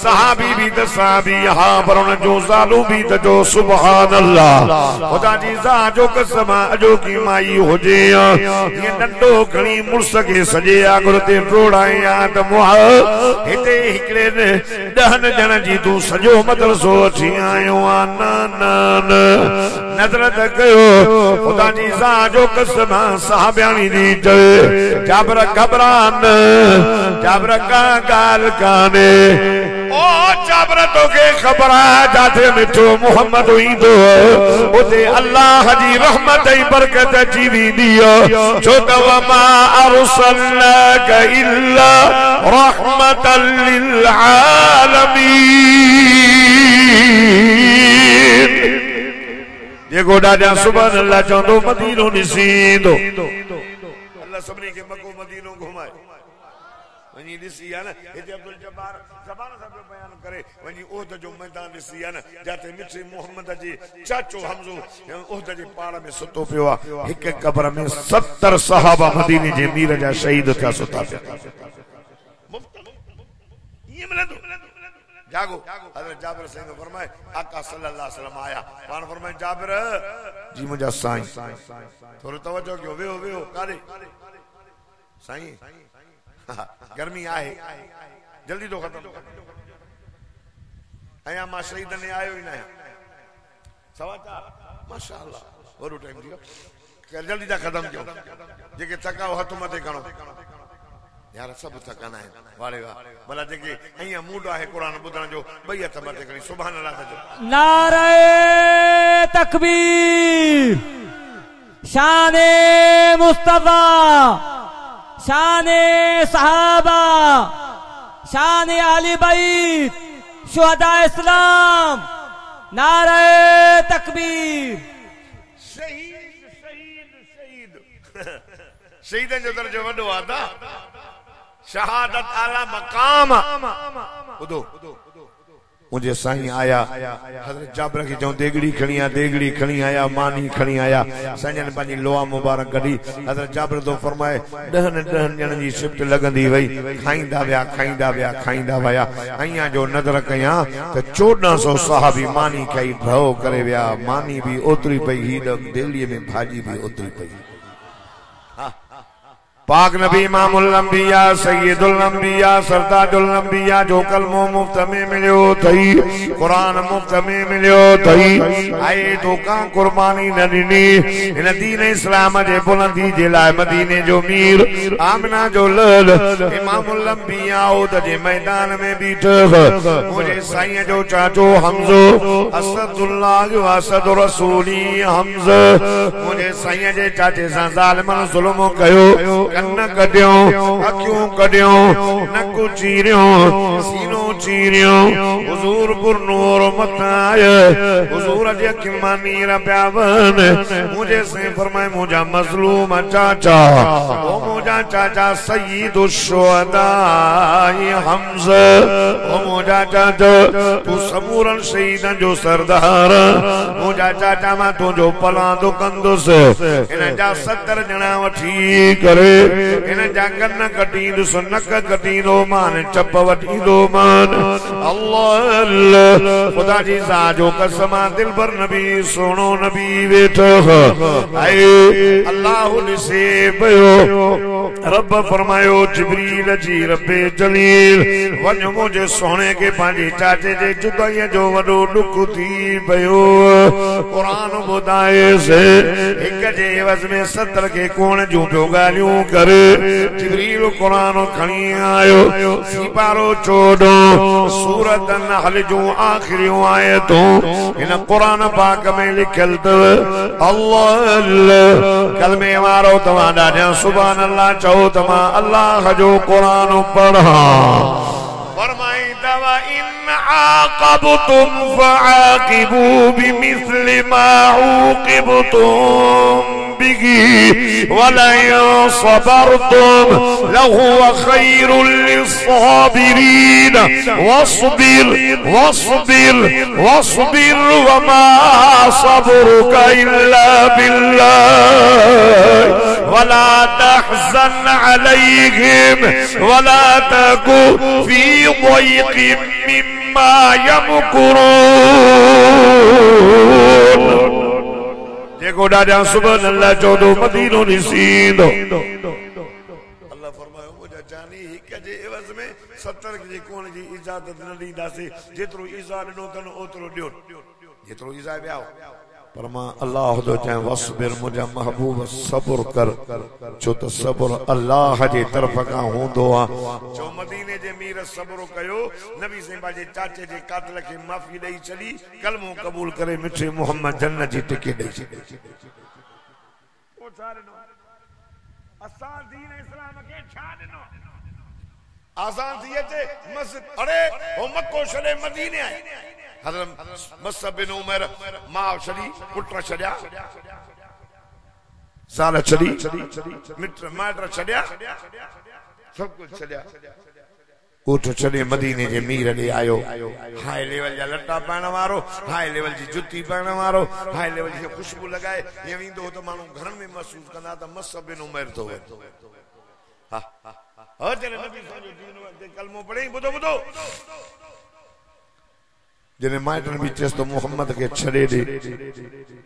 [SPEAKER 1] सहाबी भी त सहाबी हां पर उन जो ज़ालू भी त जो सुभान अल्लाह खुदा जी ज़ा जो कसम अजो की माई होजे ये नंढो खणी मुर्स के सजे आगुर ते टोड़ाए या त मुआ हिते हिकड़े ने 10 ॼणनि जी तू सजो मदरसो अची आयो आ न न न नज़र त कयो खुदा जी ज़ा जो कसम साहबियानी दी चए जाबर घबरान जाबर का गाल काने ओ जाबर तो के खबर आ जाते मिठो मोहम्मद ईंदो उते अल्लाह जी रहमत ऐं बरकत अची वेंदी छो त वमा अरसलनाक इल्ला रहमतल लिल आलमीन जेको ॾाढा सुभान अल्लाह चवंदो मदीनो ॾिसींदो अल्लाह सभिनी खे मको मदीनो घुमाए वञी ॾिसी आहे न हिते अब्दुल जब्बार ज़बान सां पियो बयान करे वञी ओहद जो मैदान ॾिसी आहे न जिते मिठे मोहम्मद जे चाचो हमज़ो ओहद जे पाड़ में सुतो पियो आहे हिक क़ब्र में 70 सहाबा मदीने जे मीर जा शहीद थिया सुता पिया ईअं मिलंदो जागो हज़रत जाबिर सिंह फरमाए आका सल्लल्लाहु अलैहि वसल्लम आया पाण फरमाए जाबिर जी मुंहिंजा साईं थोरो तवज्जो कयो वेहो वेहो काॾे साईं गर्मी आहे जल्दी तो खत्म आया मां शहीदन ने आयो ही ना 4:15 माशाअल्लाह वरो टाइम दियो जल्दी दा खत्म कयो जेके थकाओ हथ मथे कणो यार सब थकाना है वाले वाह भला जेके अइया मूड आहे कुरान बुधण जो बई हथ मथे करी सुभान अल्लाह जो
[SPEAKER 2] नारे तकबीर शाने मुस्तफा शाने सहाबा शाने अली बैत शुहदा इस्लाम नारे तकबीर
[SPEAKER 1] शहीद शहीद शहीद शहीदन जो दर्जो वडो आदा शहादत आला मकाम बुधो मुझे साईं आया हजरत जाबिर की जो देगड़ी खणी आया मानी खणी आया साईं पानी लोहा मुबारक कढी हजरत जाबिर तो फरमाए 10 ॼणनि जी शिफ्ट लगंदी वई खाईंदा विया अइया जो नज़र कया त 1400 सहाबी मानी कई भव करे विया मानी भी ओतरी पई ही दिल्ली में भाजी भी ओतरी पई पाक नबी इमामुल अंबिया सय्यदुल अंबिया सरताजुल अंबिया जो कलमो मुफ्त में मिलियो थई कुरान मुफ्त में मिलियो थई आए तो का कुर्बानी न ॾिनी इन दीन इस्लाम जे बुलंदी जे लाइ मदीने जो मीर आमना जो लल इमामुल अंबिया ओद जे मैदान में बीठो मुझे साईं जो चाचो हमज़ो असदुल्लाह असद रसूली हमज़ मुझे साईं जे चाचे सां ज़ालिमन ज़ुल्म कयो कन्न कढियो अखियूं कढियो नकु चीरियो सीनो चीरियो हुजूर पुरनूर मताय हुजूर जे अखियुनि मां नीर पिया वहनि मुझे से फरमाए मुंहिंजा मज़लूम चाचा ओ मुंहिंजा चाचा सय्यदुश शुहदा हमज़ ओ मुंहिंजा चाचा तू समूरन शहीदन जो सरदार मुंहिंजा चाचा मां तुंहिंजो पलांदो कंदुसि इन जा 70 ॼणा वठी करे इन जा कन कटींदुसि नक कटींदो मान चप वठींदो मान अल्लाह खुदा जी ज़ा जो कसम दिलबर नबी सोनो नबी वेठो आए अल्लाह ॾिसे पियो रब फरमायो जिब्रील जी रब्बे जलील वञ मुंहिंजे सोने के पंहिंजे चाचे जे जुदाईअ जो वॾो ॾुख थी पियो कुरान ॿुधाएसि हिक जे एवज़ में 70 के कोण जूं पियो ॻाल्हियूं करे जिब्रील कुरान खणी आयो सिपारो 14 सूरत नहल जूं आखिरियूं आयतूं इन कुरान पाक में लिखियल अथव अल्लाह कलमे वारो तव्हां ॾाढा सुभान अल्लाह चओ त मां अल्लाह जो कुरान पढ़ा फरमाईंदा व इन आक़बतुम फआक़िबू बिमिस्लि मा उक़िबतुम बिही वलइन सबरतुम लहुव खैरुल लिस्साबिरीन वस्बिर वस्बिर वस्बिर वमा सबरुका इल्ला बिल्लाह वला तहज़न अलैहिम वला तकु फी ज़यक़िम मिम्मा यमकुरून। जेको ॾाढा सुभान अल्लाह चौधो मदीनो ॾिसींदो अल्लाह फरमायो मुंहिंजा जानी हिक जे एवज़ में 70 जी कोन जी इजाज़त न ॾींदासीं जेतिरो ईज़ा ॾिनो अथनि ओतिरो ॾियो जेतिरो ईज़ा वियाओ पर मां अल्लाह जो चए वस्बिर मुंहिंजा महबूब सब्र कर छो त सब्र अल्लाह जे तरफ़ खां हूंदो आहे। जो मदीने जे मीर सब्र कयो नबी साहिब जे चाचे जे कातिल खे माफ़ी ॾेई छॾी कलमो क़बूल करे मिठे मोहम्मद जन्नत जी टिकट ॾेई छॾी। असां दीन इस्लाम खे छा ॾिनो आज़ान थी अचे मस्जिद अरे हो मक्को छॾे मदीने आए हज़रत मुसअब बिन उमर मां छॾी पुट छॾिया साल छॾी मिट माइट छॾिया सब कुछ छॾिया कोठ छॾे मदीने जे मीर ॾे आयो हाई लेवल जा लटा पाइण वारो हाई लेवल जी जुती पाइण वारो हाई लेवल जी खुशबू लगाए ये वेंदो त माण्हू घर में महसूस कंदा त मुसअब बिन उमर तो हा हर जने नबी साईं जो दीन ते कलमो पढ़े ॿुधो ॿुधो जने माइटन भी चेस तो मोहम्मद के छड़े दे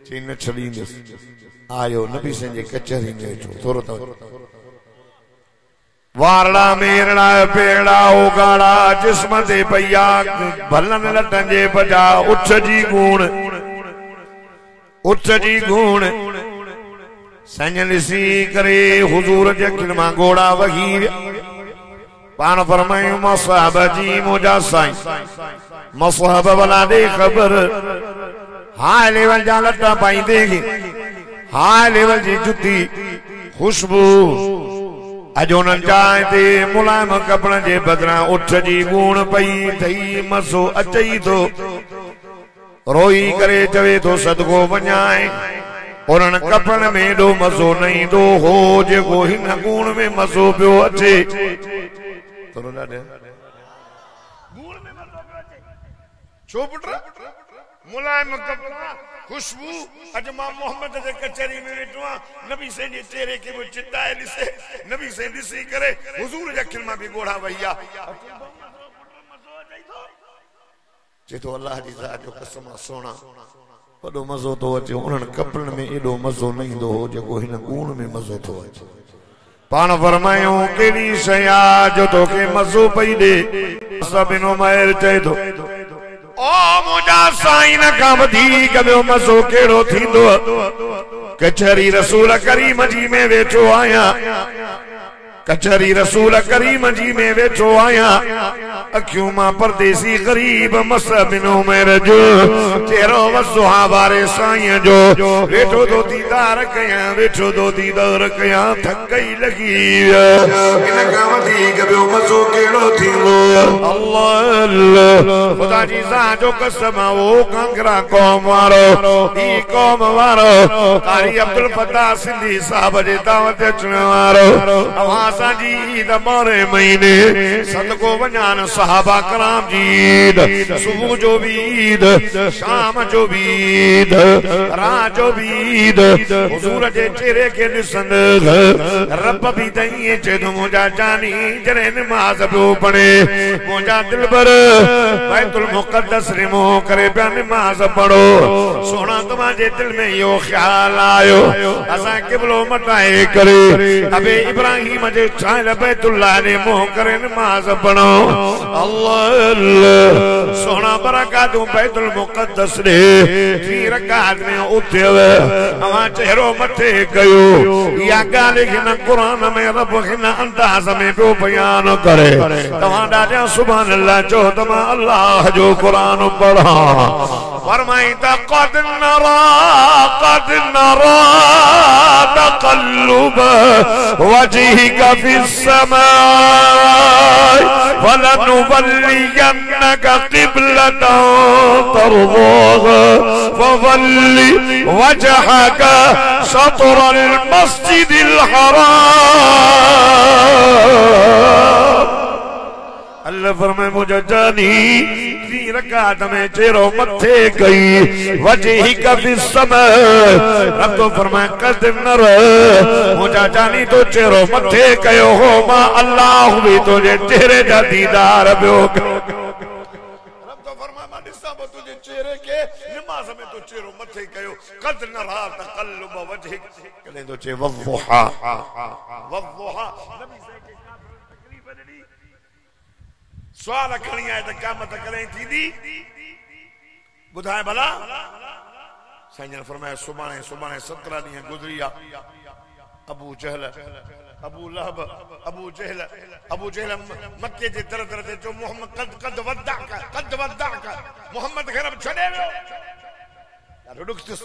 [SPEAKER 1] चई न छड़ींदुसि आयो नबी साईं जे कचहरी में वेठो थोरो तो वारड़ा मेरड़ा पेड़ा उगाड़ा जिस्म ते पया भलन लटन जे बजा उठ जी गुण संजन सी करे हुजूर जे अखियुनि मां घोड़ा वही पान फरमायूं मसहब जी मुंहिंजा साईं मसहब वाला दे खबर हाई लेवल जा लटा पाईंदे हाई लेवल जी जुती खुशबू अज उन्हनि जाइ ते मुलायम कपड़न जे बदिरां उठ जी गुण पई थई मसो अचई थो रोई करे चवे थो सदको वञाए उन्हनि कपड़न में एॾो मज़ो न ईंदो हो जेको हिन गुण में मज़ो पियो अचे छो पुट मुलायम कपड़ा खुशबू अज मां मोहम्मद जे कचहरी में वेठो आं नबी साईं जे चेहरे खे बि चिताए ॾिसे नबी साईं ॾिसी करे हुजूर जे अखियुनि मां बि ॻोढ़ा वही आ चेतो अल्लाह जी ज़ात जो कसम सोना वॾो मज़ो थो अचे उन्हनि कपड़नि में एॾो मज़ो न ईंदो हो जेको हिन गुण में मज़ो थो अचे पाण फरमायूं कहिड़ी शइ आहे जो तोखे मज़ो पई ॾे सभिनो महिर चए थो ओ मुंहिंजा साईं खां वधीक ॿियो मज़ो कहिड़ो थींदो कचहरी रसूल करीम जी में वेठो आहियां कचहरी रसूल करीम जी में वेठो आहियां अखियूं मां परदेसी गरीब मसअब बिन उमर जो चेहरो वसुहा वारे साईं जो वेठो तो दीदार कयां वेठो तो दीदार कयां थकई लगी इन खां वधीक ॿियो मज़ो कहिड़ो थींदो अल्लाह खुदा जी ज़ात जो कसम वो कांगरा कौम वारो ई कौम वारो कारी अब्दुल फताह सिंधी साहब जे दावत अचण वारो अवां जी ईद बारे महीने सदको वञान सहाबा कराम जी ईद सुबह जो भी ईद शाम जो भी ईद रात जो भी ईद हुजूर जे चेहरे के ॾिसंद रब भी तई चे तो मुंहिंजा जानी जॾहिं नमाज़ पियो पढ़े मुंहिंजा दिलबर बैतुल मुक़द्दस रे मुंह करे पिया नमाज़ पढ़ो सोना तव्हांजे दिल में इहो ख़्याल आयो असां क़िबलो मटाए करे अबे इब्राहिम जे छाइल बैतुल्लाह ने मुंह करे नमाज़ पढ़ो अल्लाह सोना बरकातूं बैतुल मुक़द्दस रे थी रकात में उथियव अवां चेहरो मथे कयो या ॻाल्हि हिन क़ुरान में रब हिन अंदाज़ में पियो बयान करे तव्हां ॾाढा सुभान अल्लाह चओ त मां अल्लाह जो क़ुरान पढ़ां فرمائیں قد نرى تقلب وجهك في السماء فلنولينك قبلة ترضاها فظل وجهك شطر المسجد الحرام اللہ فرمائے مجھے جانی تی رکعت میں چیرو متھے گئی وجہی کا فی السماء رب تو فرمائے قد نر مجھے جانی تو چیرو متھے گئے ہو ما اللہ بھی تجھے چہرے جا دیدار بیو رب تو فرمائے میں نسا با تجھے چہرے کے نماز میں تو چیرو متھے گئے قد نرا تقلب وجہی کہنے تو چے والضحا نبی سے سوال کھڑی آئے تو قیامت کریں تھی دی بدھائے بھلا سائنجن فرمایا سبحانے 17 دیں گزریا ابو جہل ابو لہب ابو جہل مکے جے در تے جو محمد قد ودعک محمد خیرب چھڑے ویو یار ڈکتس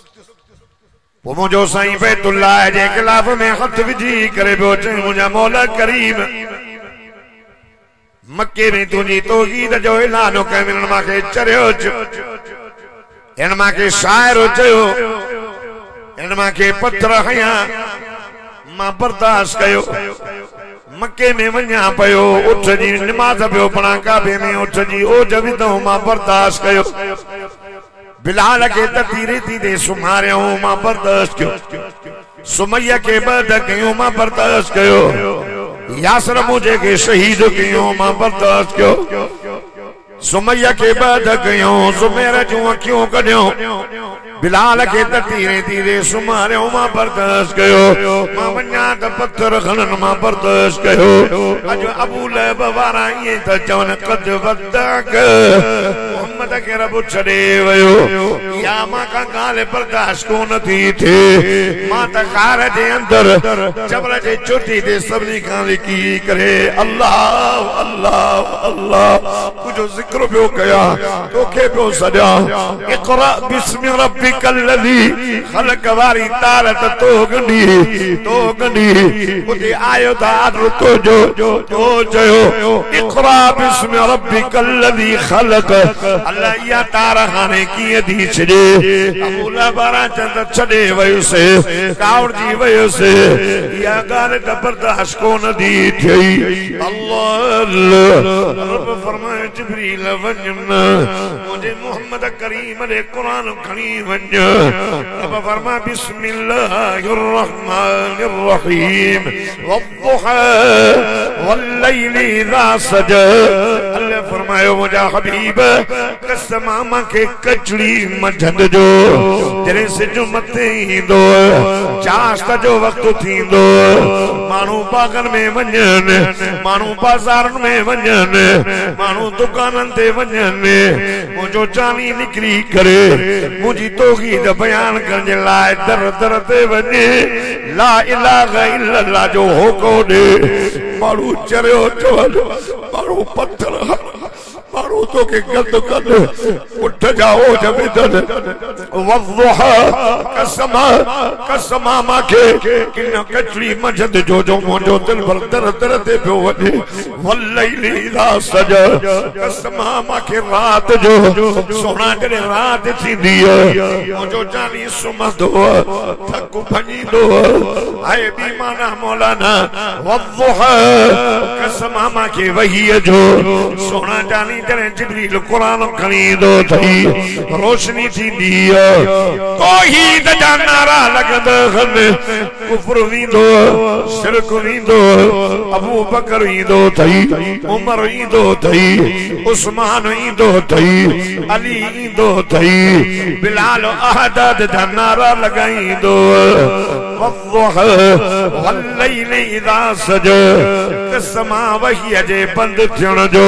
[SPEAKER 1] وہ مجھو سائیں بیت اللہ جے خلاف میں خط وجی کرے بیو چاہے مجھا مولا کریم مکے میں تجھی توحید جو اعلانو کہ من انما کے چریو انما کے شاعرو چیو انما کے پتر حیاں ماں برداشت کیو مکے میں ونیا پیو اٹھ جی نماز پیو پڑھا کعبے میں اٹھ جی او جبی تو ماں برداشت کیو بلال کے تیرے تیرے سمارے ہوں ماں برداشت کیو سمیہ کے بعد کیوں ماں برداشت کیو یاسر مجھے کے شہید کیوں ماں برداشت کیوں سمیہ کے بعد کیوں زمیر جوں کیوں کڑیوں بلال کے تیرے تیرے سمارے ہوں ماں برداشت کیوں ماں بنیاد پتھر خنن ماں برداشت کیوں اجو ابو لہب وارائیں تا چون قد ودعک محمد کے رب چھڑے ویو یا ماں کا گالے برداشت کو نتی تھے ماں تا خار دے اندر جبر جے چھوٹی دے سبنی کھانے کی کرے اللہ اللہ اللہ کچھو ذکر بیو کیا تو کے بیو سجا اقرأ بسم ربک الذی خلق واری تارت تو گنی کتی آیو تا عدر تو جو اقرأ بسم ربک الذی خلق اللہ یا تارہ خانے کی حدیث چھڑے ابو لہبارا چند چھڑے ویو سے کاؤڑ جی ویو سے یا گانے برداشت کو ندی تھی اللہ رب فرمائے جبریل ونجنا مجھے محمد کریم علیہ قرآن کھنی ونجا رب فرمائے بسم اللہ الرحمن الرحیم والضحى واللیل اذا سجا اللہ فرمائے مجھے حبیب قسم آما کے کچڑی مجھد جو جرے سے جو متے ہی دو چاشتا جو وقت تھی دو مانو باغن میں ونجن مانو بازارن میں ونجن مانو دکانن تے ونجن مجھو چانی نکلی کرے مجھے توحید بیان کرنے لائے در در تے ونجے لا الہ الا اللہ جو ہو کو دے مارو چرے ہو چوال مارو پتھر مارو تو کے گد اٹھ جاؤ جب ادھر والضحى قسم آما کے کنہ کچلی مجد جو مجھو دل بر در در دے پہ وجے واللیل اذا سجا قسم آما کے رات جو سونا جڑے رات تھی دیا مجھو جانی سمد ہوا تھکو بھنی دو آئے بیمانہ مولانا والضحى قسم آما کے وہی جو سونا جانی جنہیں جبریل قرآن کھنی دو تھی روشنی تھی دیا توحید جا نعرہ لگد خن کفر ویندو شرک ویندو ابو بکر ویندو تھی عمر ویندو تھی عثمان ویندو تھی علی ویندو تھی بلال احداد جا نعرہ لگائیں دو والضحى واللیل اذا سجا قسم وحی اجے بند تھیون جو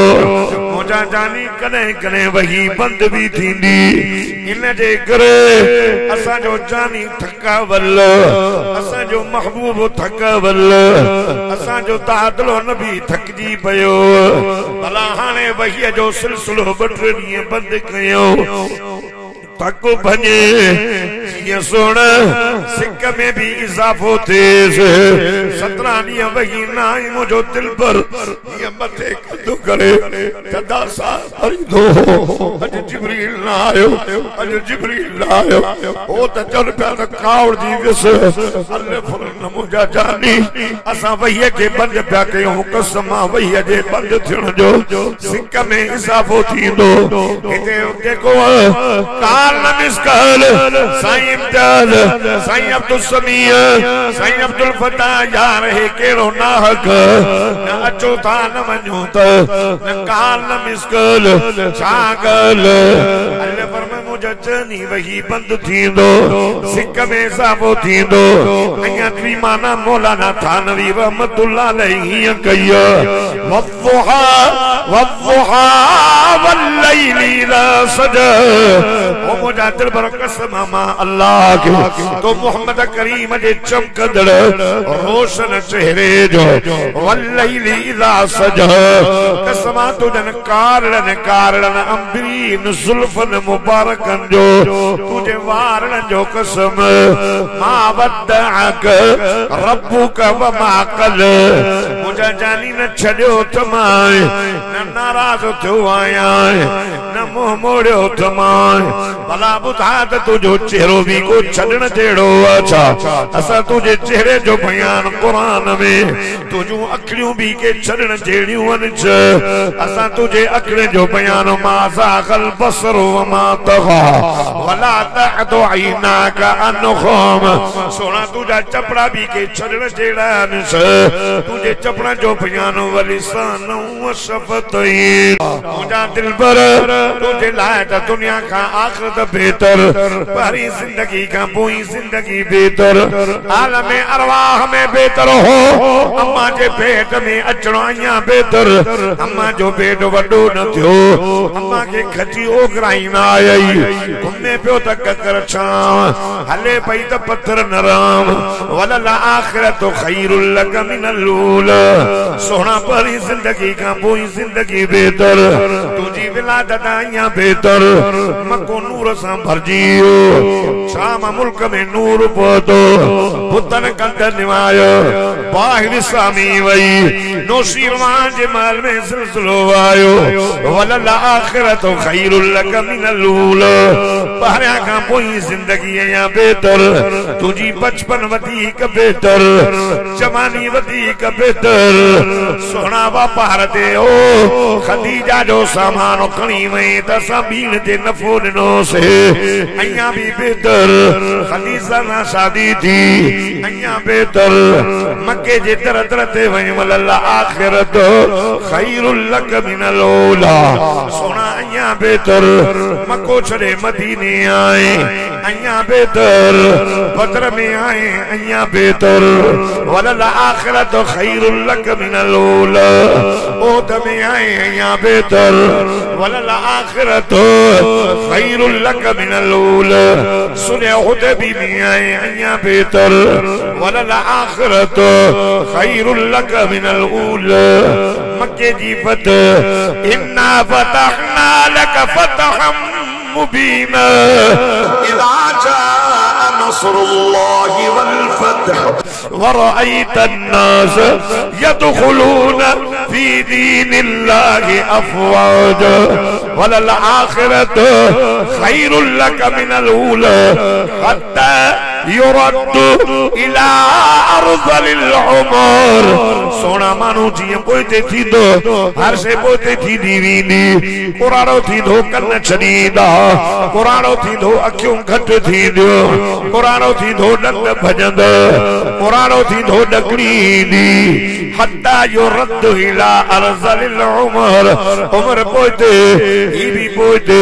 [SPEAKER 1] مجھا جانی کنے کنے وہی بند بھی تھی دی ان جے کرے اسا جو جانی تھکا ول اسا جو محبوب تھکا ول اسا جو تعدل نبی تھک جی پیو بلا ہانے وہی جو سلسلو بٹرنی بند کیو तक भञे ये सुन सिक में भी इजाफो तेज 17 ॾींहं वही ना मुझो दिल पर ये मथे कदू करे जदा सा फरीदो अज जिब्रील ना आयो अज जिब्रील ना आयो ओ त चल पिया त कावड़ दी विस अल्लाह फरन मुझा जानी असा वही के बंद पिया कयूं कसम वही जे बंद थियण जो सिक में इजाफो थींदो हिते देखो काल न मिसकाल साईं इम्तियाज साईं अब्दुल समीय साईं अब्दुल फता यार है केड़ो ना हक न अचो था न वञो त न काल न मिसकाल छागल अल्लाह फरमाए मुझा चनी वही बंद थींदो सिक में इजाफो थींदो अया टी माना मौलाना थानवी रहमतुल्लाह अलैहि कहियो वद्दुहा वद्दुहा वल्लैली इज़ा सजा ओ मुझा दिल पर कसम मां अल्लाह के तो मोहम्मद करीम जे चमकदड़ रोशन चेहरे जो वल्लैली इज़ा सजा कसम तुझन कारण कारण अंबरीन जुल्फन मुबारकन जो तुझे वारन जो कसम मा वद्दअक रब्बुक व मा कल मुझा जानी न छड़ियो तमाए न नाराज थियो आया न मुंह मोड़ियो तमाए भला बुधा त तुझो चेहरो भी को छड़न जेड़ो अच्छा असा तुझे चेहरे जो बयान कुरान में तुझू अखड़ियों भी के छड़न जेड़ियों अनच असा तुझे अखड़े जो बयान माज़ा कल बसर व मा तगा वला तअदु ऐनाक अनखुम सोना तुझा चपड़ा भी के छड़न जेड़ा अनच तुझे चपड़ा जो बयान वलिसान व शफतैन मुझा दिल पर तुझे लाए त दुनिया का आखिरत बेहतर पहली जिंदगी का बुई जिंदगी बेहतर आलम अरवाह में बेहतर हो अम्मा जे पेट में अचणो अञा बेहतर अम्मा जो पेट वडो न थियो अम्मा के खजी ओगराई ना आई घुमे पियो त ककर छाव हले पई त पत्थर नराम वलल आखिरत खैरुल लक मिनल ऊला सोना पहली जिंदगी का बुई जिंदगी बेहतर तुझी विलादत अञा बेहतर मको नूर सां भरजियो शाम मुल्क में नूर पहुतो बुतन कंद निवायो बाहिर सामी वई नौशीरवान जे माल में सिलसिलो आयो वलल आखिरत खैरुल लक मिनल ऊला पहरिया का पोई जिंदगी या बेहतर तुझी बचपन वधीक बेहतर जवानी वधीक बेहतर सोना वापार ते ओ खदीजा जो सामान खणी वई त सभीन ते नफो ॾिनो से अञा भी बेहतर खदीजा ना शादी थी अञा बेहतर मक्के जे दर दर ते वई वलल आखिरत खैरुल लक मिनल ऊला सोना अञा बेहतर मक्को छड़े मदीने आए अञा बेहतर बदर में आए अञा बेहतर वलल आखिरत खैरुल लक मिनल ऊला ओद में आए अञा बेहतर वलल आखिरत खैरुल लक मिनल ऊला सुने हुदैबी में आए अञा बेहतर वलल आखिरत खैरुल लक मिनल ऊला मक्के जी फतह इन्ना फतहना लक फतहम मुबीना इज़ा जाअ नस्रुल्लाहि वल फतह वरअयत अन्नास यदखुलून फी दीनिल्लाहि अफ़वाजा वलल आखिरत खैरुल लक मिनल ऊला हत्ता युरद्दु इला अर्ज़लिल उमर सोना मानू जी पोइते थींदो हर से पोइते थी दीवीनी कुराड़ो थींदो कन छॾींदा कुराड़ो थींदो अखियूं घटि थींदियूं कुराड़ो थींदो ॾंद भॼंदा कुराड़ो थींदो ॾकड़ींदी हत्ता युरद्दु इला अर्ज़लिल उमर पोइते ही भी पोइते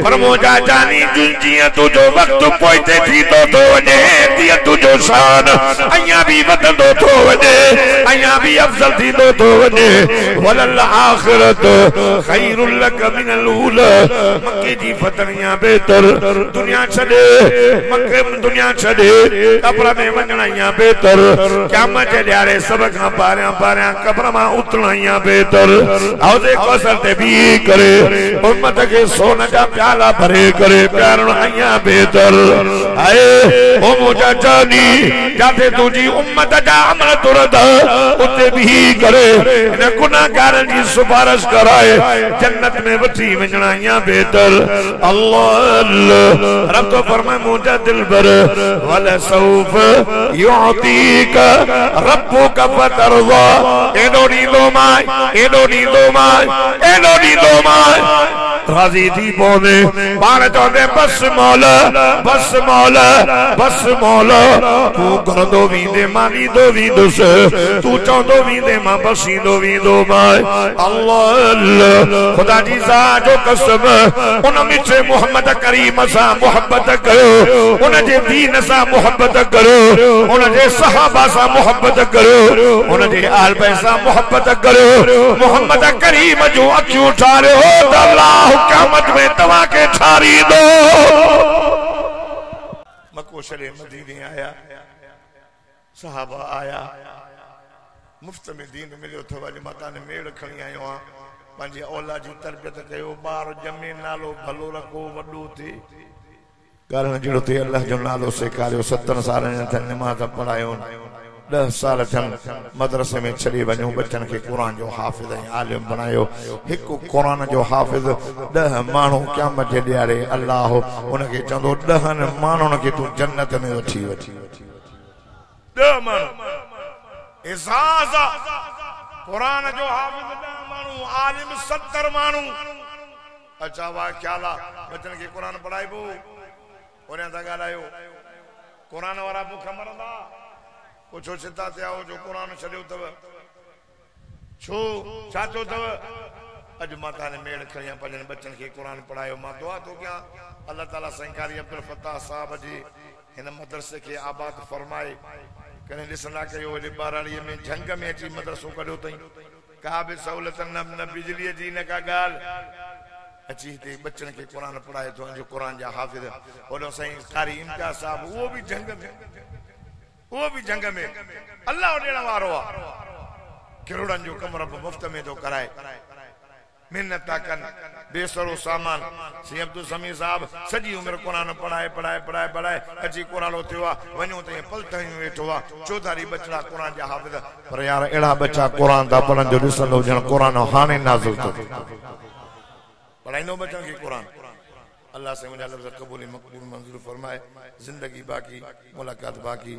[SPEAKER 1] पर मुंहिंजा जानी जीअं तुंहिंजो वक़्तु पोइते थींदो थो वञे दिया तुझो शान अया भी वधंदो थो वञे अया भी अफजल थींदो थो वञे वलल आखिरत खैरुल लक मिनल ऊला मक्के जी फतह बेहतर दुनिया छॾे मक्के दुनिया छॾे कब्र में वञण या बेहतर क़यामत जे ॾियारे सब खां पहिरियां पारियां कब्र मां उतरना बेहतर हौज़े कौसर ते भी करे उम्मत के सोन जा प्याला भरे करे प्यारण आया बेहतर आए ओ मुझा जानी जाते तुझी उम्मत जा अमल तुरद उते भी करे न गुनाहगारन जी सिफारिश कराए जन्नत में वठी वञणा या बेहतर अल्लाह रब तो फरमाए मुझा दिलबर वल सौफ युतीक रब्बुक फतरज़ा एडो नींदो माए राजी थी पौने पाण चौंदे बस मौला तू करंदो वींदे मां वींदो वींदुस तू चौंदो वींदे मां बसींदो वींदो मां अल्लाह खुदा जी ज़ात जो कसम उन मिठे मोहम्मद करीम सां मोहब्बत कयो उन जे दीन सां मोहब्बत कयो उन जे सहाबा सां मोहब्बत कयो उन जे आल बैत सां मोहब्बत कयो मोहम्मद करीम जो अखियूं ठारियो त अल्लाह क़यामत में तवा के ठारी दो मक्को शरे मदीने आया सहाबा आया मुफ्त में दीन मिलियो तो वाली माता ने मेड़ खणी आयो आ पंहिंजी औलाद जी तरबियत कयो ॿार ॼमे नालो भलो रखो वॾो थिए ॻाल्हि जहिड़ो थिए अल्लाह जो नालो सेखारियो 70 साल थियनि नमाज़ पढ़ायो 10 साल थियनि मदरसे में छॾे वञूं बच्चन खे क़ुरान जो हाफ़िज़ ऐं आलिम बणायो हिकु क़ुरान जो हाफ़िज़ 10 माण्हू क़यामत जे ॾियारे अल्लाह उनखे चवंदो 10 माण्हुनि खे तूं जन्नत में वठी 10 माण्हू इज़ाज़ क़ुरान जो हाफ़िज़ 10 माण्हू आलिम 70 माण्हू अच्छा वाह ख्याल आहे बच्चन खे क़ुरान पढ़ाइबो ओरियां था ॻाल्हायो क़ुरान वारा बुख मरंदा छो चिंता थिया हो जो क़ुरान छॾियो अथव छो छा थियो अथव अॼु माता ने मेड़ खणी पंहिंजनि बच्चनि खे क़ुरान पढ़ायो मां दुआ थो कयां अल्लाह ताला साईं कारी अब्दुल फताह साहब जी हिन मदरसे खे आबाद फरमाए कॾहिं ॾिसंदा कयो हेॾे बाराड़ीअ में झंग में अची मदरसो कढियो अथई का बि सहूलियत न बिजलीअ जी न का ॻाल्हि अची हिते बच्चनि खे क़ुरान पढ़ाए थो जो क़ुरान जा हाफ़िज़ होॾो साईं कारी इम्तियाज़ साहब उहो बि जंग में अल्लाह ॾियण वारो आहे किरोड़नि जो कमु रब मुफ़्त में थो कराए मेहनत था कनि बेसरो सामान सी अब्दुल समी साहब सॼी उमिरि क़ुरान पढ़ाए अची क़ुरानो थियो आहे वञूं त ईअं पलट वेठो आहे चौधारी बचड़ा क़ुरान जा हाफ़िज़ पर यार अहिड़ा बच्चा क़ुरान था पढ़नि जो ॾिसंदो ॼण क़ुरान हाणे नाज़िल थियो पढ़ाईंदो बच्चनि खे क़ुरान अल्लाह से मुझे लफ्ज़ कबूल मक़बूल मंजूर फरमाए जिंदगी बाकी मुलाकात बाकी